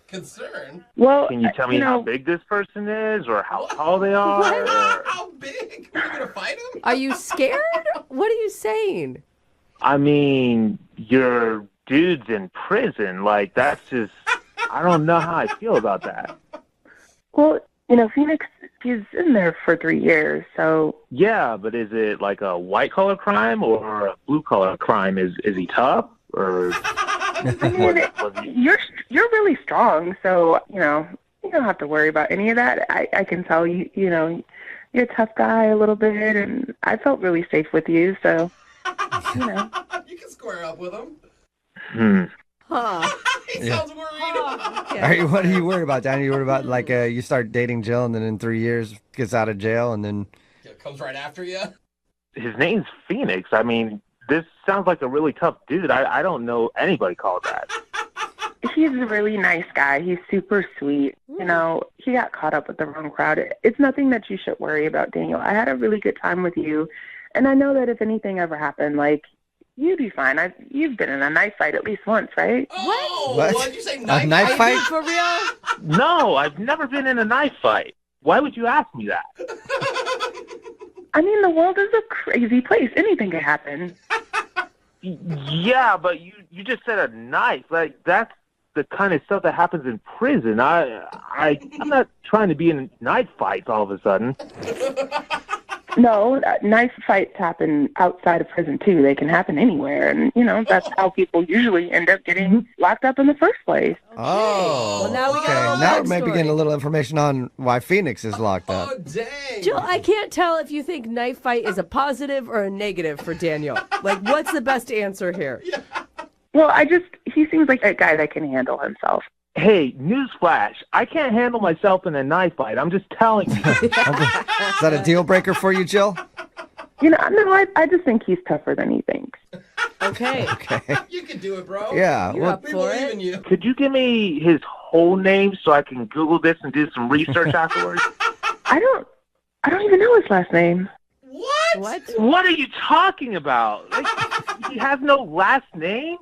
Concern? Well, Can you tell me how big this person is or how tall they are? Or... How big? Are you going to fight him? Are you scared? What are you saying? I mean, your dude's in prison. Like, that's just... I don't know how I feel about that. Well, Phoenix, he's in there for 3 years, so... Yeah, but is it like a white-collar crime or a blue-collar crime? Is he tough? Or... I mean, you're really strong, so, you don't have to worry about any of that. I can tell you, you're a tough guy a little bit, and I felt really safe with you, so, You can square up with him. Huh. He sounds worried. What are you worried about, Daniel? You worried about, like, you start dating Jill, and then in 3 years gets out of jail, and then... Yeah, comes right after you. His name's Phoenix. I mean, this sounds like a really tough dude. I don't know anybody called that. He's a really nice guy. He's super sweet. He got caught up with the wrong crowd. It's nothing that you should worry about, Daniel. I had a really good time with you, and I know that if anything ever happened, like, you'd be fine. You've been in a knife fight at least once, right? Oh, What? what'd you say? A knife fight? For real? No, I've never been in a knife fight. Why would you ask me that? I mean, the world is a crazy place. Anything could happen. Yeah, but you just said a knife. Like, that's the kind of stuff that happens in prison. I'm not trying to be in knife fights all of a sudden. No, knife fights happen outside of prison, too. They can happen anywhere. And, that's how people usually end up getting locked up in the first place. Oh, Well, now we got okay. a little Now we're maybe backstory. getting a little information on why Phoenix is locked up. Oh, dang. Jill, I can't tell if you think knife fight is a positive or a negative for Daniel. Like, what's the best answer here? Well, he seems like a guy that can handle himself. Hey, newsflash. I can't handle myself in a knife fight. I'm just telling you. Is that a deal breaker for you, Jill? No, I just think he's tougher than he thinks. Okay. Okay. You can do it, bro. Yeah. You're Well, up We for believe it. in you. Could you give me his whole name so I can Google this and do some research afterwards? I don't even know his last name. What? What are you talking about? Like, he has no last name?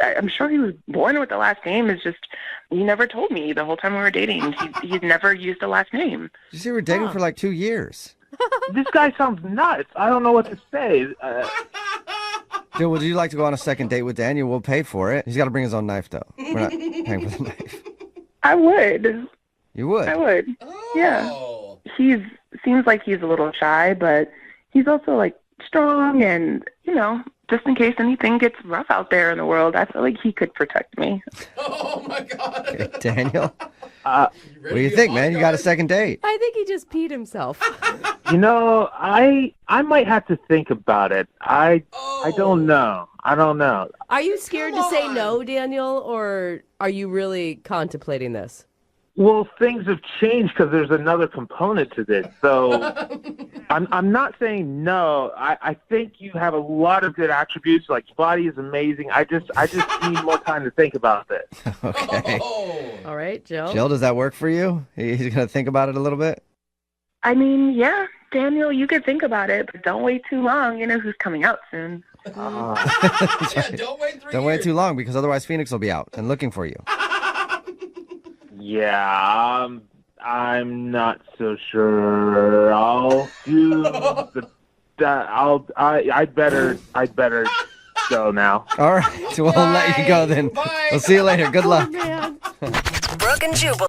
I'm sure he was born with the last name. It's just he never told me the whole time we were dating. He'd never used a last name. you see, we're dating for like 2 years. This guy sounds nuts. I don't know what to say. Jill, would you like to go on a second date with Daniel? We'll pay for it. He's got to bring his own knife, though. We're not paying for the knife. I would. You would? I would. Yeah. Seems like he's a little shy, but he's also like strong and, just in case anything gets rough out there in the world, I feel like he could protect me. Oh, my God. Okay, Daniel? What do you think, man? You got a second date. I think he just peed himself. I might have to think about it. I don't know. I don't know. Are you scared to say no, Daniel, or are you really contemplating this? Well, things have changed because there's another component to this. So I'm not saying no. I think you have a lot of good attributes. Like, your body is amazing. I just need more time to think about this. Okay. All right, Jill. Jill, does that work for you? He's going to think about it a little bit? I mean, yeah, Daniel, you could think about it, but don't wait too long. You know who's coming out soon. Don't wait too long, because otherwise Phoenix will be out and looking for you. Yeah, I'm not so sure. I'll do I'd better go now. All right, we'll let you go then. We'll see you later. Good luck. Brooke and Jubal.